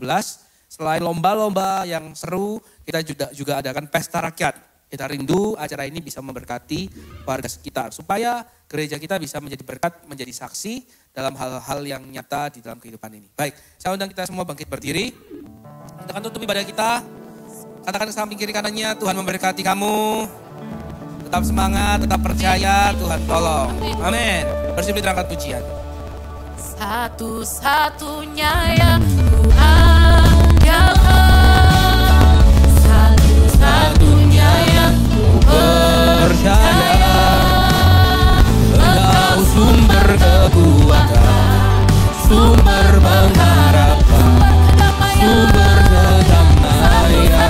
selain lomba-lomba yang seru, kita juga adakan pesta rakyat. Kita rindu acara ini bisa memberkati warga sekitar supaya gereja kita bisa menjadi berkat, menjadi saksi dalam hal-hal yang nyata di dalam kehidupan ini. Baik, saya undang kita semua bangkit berdiri. Kita akan tutup ibadah kita. Katakan ke samping kiri kanannya, Tuhan memberkati kamu. Tetap semangat, tetap percaya, Tuhan tolong. Amin. Bersih terangkat pujian. Satu-satunya yang Tuhan jalan, satu-satunya yang percaya, Engkau sumber kekuatan, sumber pengharapan, sumber kedamaian.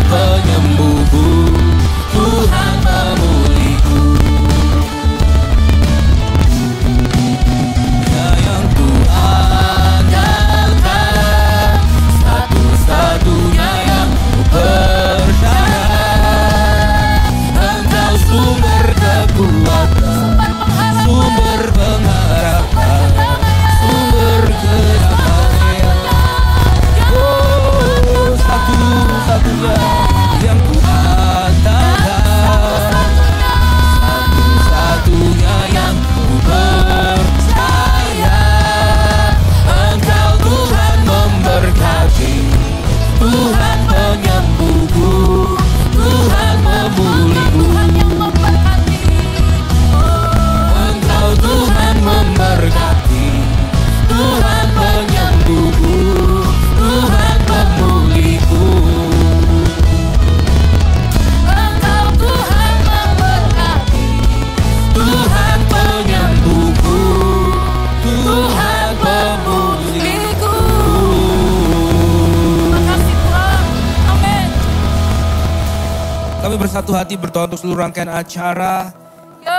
Penyembuhku, Tuhan pemulihku. Dia yang ku andalkan, satu-satunya yang ku percaya. Engkau sumber kekuatan, sumber pengharapan, sumber kedamaian. Oh, satu-satunya yang ku andalkan, satu-satunya yang ku percaya. Engkau Tuhan memberkati, Tuhan penyembuhku, Tuhan memulihku. Engkau Tuhan memberkati, Tuhan penyembuhku, Tuhan memulihku. Tuhan penyembuhku, Tuhan pemulihku. Makasih Tuhan, amin. Kami bersatu hati berdoa untuk seluruh rangkaian acara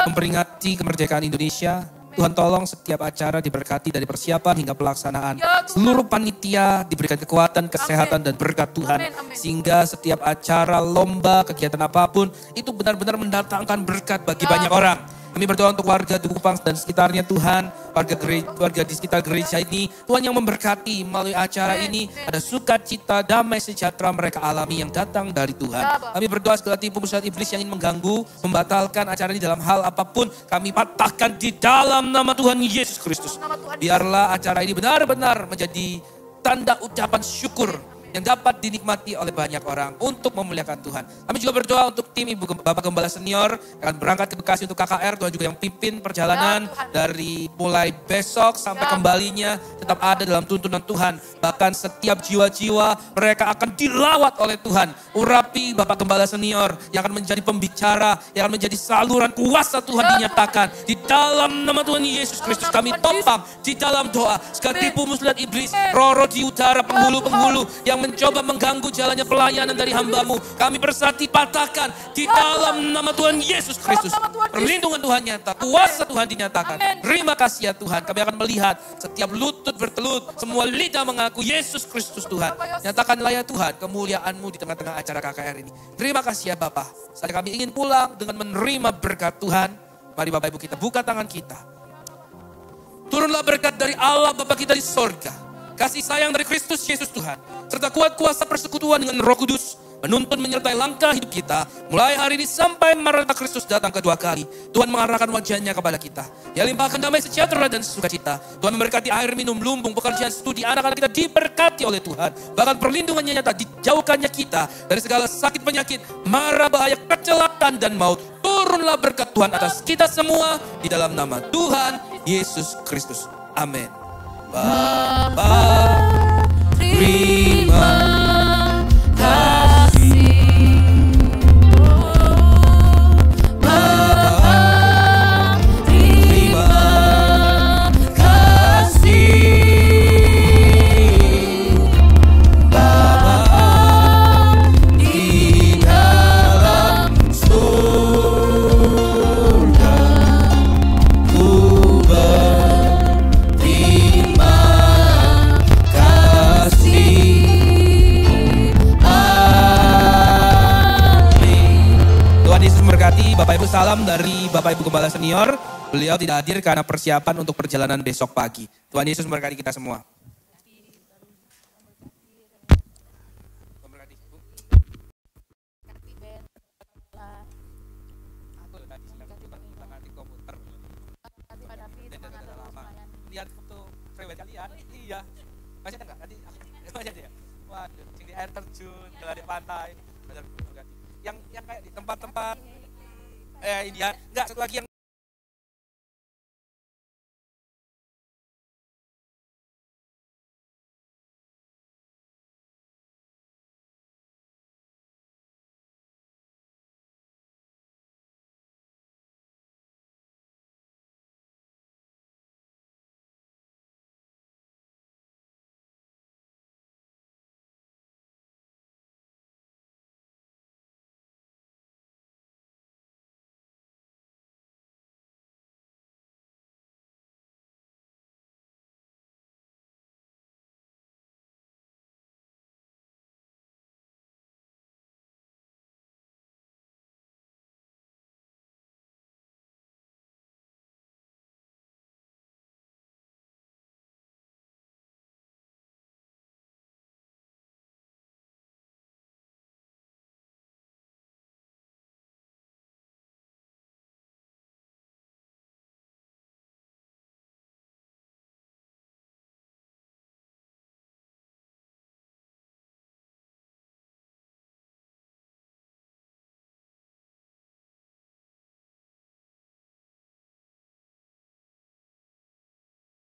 memperingati kemerdekaan Indonesia. Tuhan tolong setiap acara diberkati dari persiapan hingga pelaksanaan. Seluruh panitia diberikan kekuatan, kesehatan dan berkat Tuhan. Sehingga setiap acara, lomba, kegiatan apapun itu benar-benar mendatangkan berkat bagi banyak orang. Kami berdoa untuk warga Duku Kupang dan sekitarnya Tuhan, warga di sekitar gereja ini, Tuhan yang memberkati melalui acara ini, ada sukacita, damai sejahtera mereka alami yang datang dari Tuhan. Kami berdoa segala tipu muslihat iblis yang ingin mengganggu, membatalkan acara ini dalam hal apapun, kami patahkan di dalam nama Tuhan Yesus Kristus. Biarlah acara ini benar-benar menjadi tanda ucapan syukur yang dapat dinikmati oleh banyak orang untuk memuliakan Tuhan. Kami juga berdoa untuk tim Ibu Bapak Gembala Senior yang akan berangkat ke Bekasi untuk KKR. Tuhan juga yang pimpin perjalanan dari mulai besok sampai kembalinya tetap ada dalam tuntunan Tuhan. Bahkan setiap jiwa-jiwa mereka akan dilawat oleh Tuhan. Urapi Bapak Gembala Senior yang akan menjadi pembicara, yang akan menjadi saluran kuasa Tuhan dinyatakan. Di dalam nama Tuhan Yesus Kristus kami topang di dalam doa. Segala tipu muslihat iblis, roh-roh di utara, penghulu-penghulu yang yang mencoba mengganggu jalannya pelayanan dari hamba-Mu. Kami bersatu patahkan di dalam nama Tuhan Yesus Kristus. Perlindungan Tuhan nyata, kuasa Tuhan dinyatakan. Terima kasih ya Tuhan, kami akan melihat setiap lutut bertelut, semua lidah mengaku Yesus Kristus Tuhan. Nyatakanlah ya Tuhan kemuliaan-Mu di tengah-tengah acara KKR ini. Terima kasih ya Bapa. Saat kami ingin pulang dengan menerima berkat Tuhan, mari Bapak Ibu kita buka tangan kita. Turunlah berkat dari Allah Bapa kita di sorga. Kasih sayang dari Kristus Yesus Tuhan. Serta kuat kuasa persekutuan dengan Roh Kudus. Menuntun menyertai langkah hidup kita. Mulai hari ini sampai merata Kristus datang kedua kali. Tuhan mengarahkan wajahnya kepada kita. Dia limpahkan damai sejahtera dan sukacita. Tuhan memberkati air minum, lumbung, pekerjaan studi. Anak-anak kita diberkati oleh Tuhan. Bahkan perlindungannya nyata, dijauhkannya kita dari segala sakit penyakit, mara bahaya, kecelakaan dan maut. Turunlah berkat Tuhan atas kita semua. Di dalam nama Tuhan Yesus Kristus. Amin. Bapa, terima kasih. Bapa, terima kasih. Bapa, di dalam surga, ku Bapak Ibu, salam dari Bapak Ibu Gembala Senior. Beliau tidak hadir karena persiapan untuk perjalanan besok pagi. Tuhan Yesus memberkati kita semua. Lihat foto prewed kalian? Iya. Masih ada nggak? Nanti masih ada ya? Waduh, di air terjun, di pantai. Yang kayak di tempat-tempat ini ya, enggak, satu lagi yang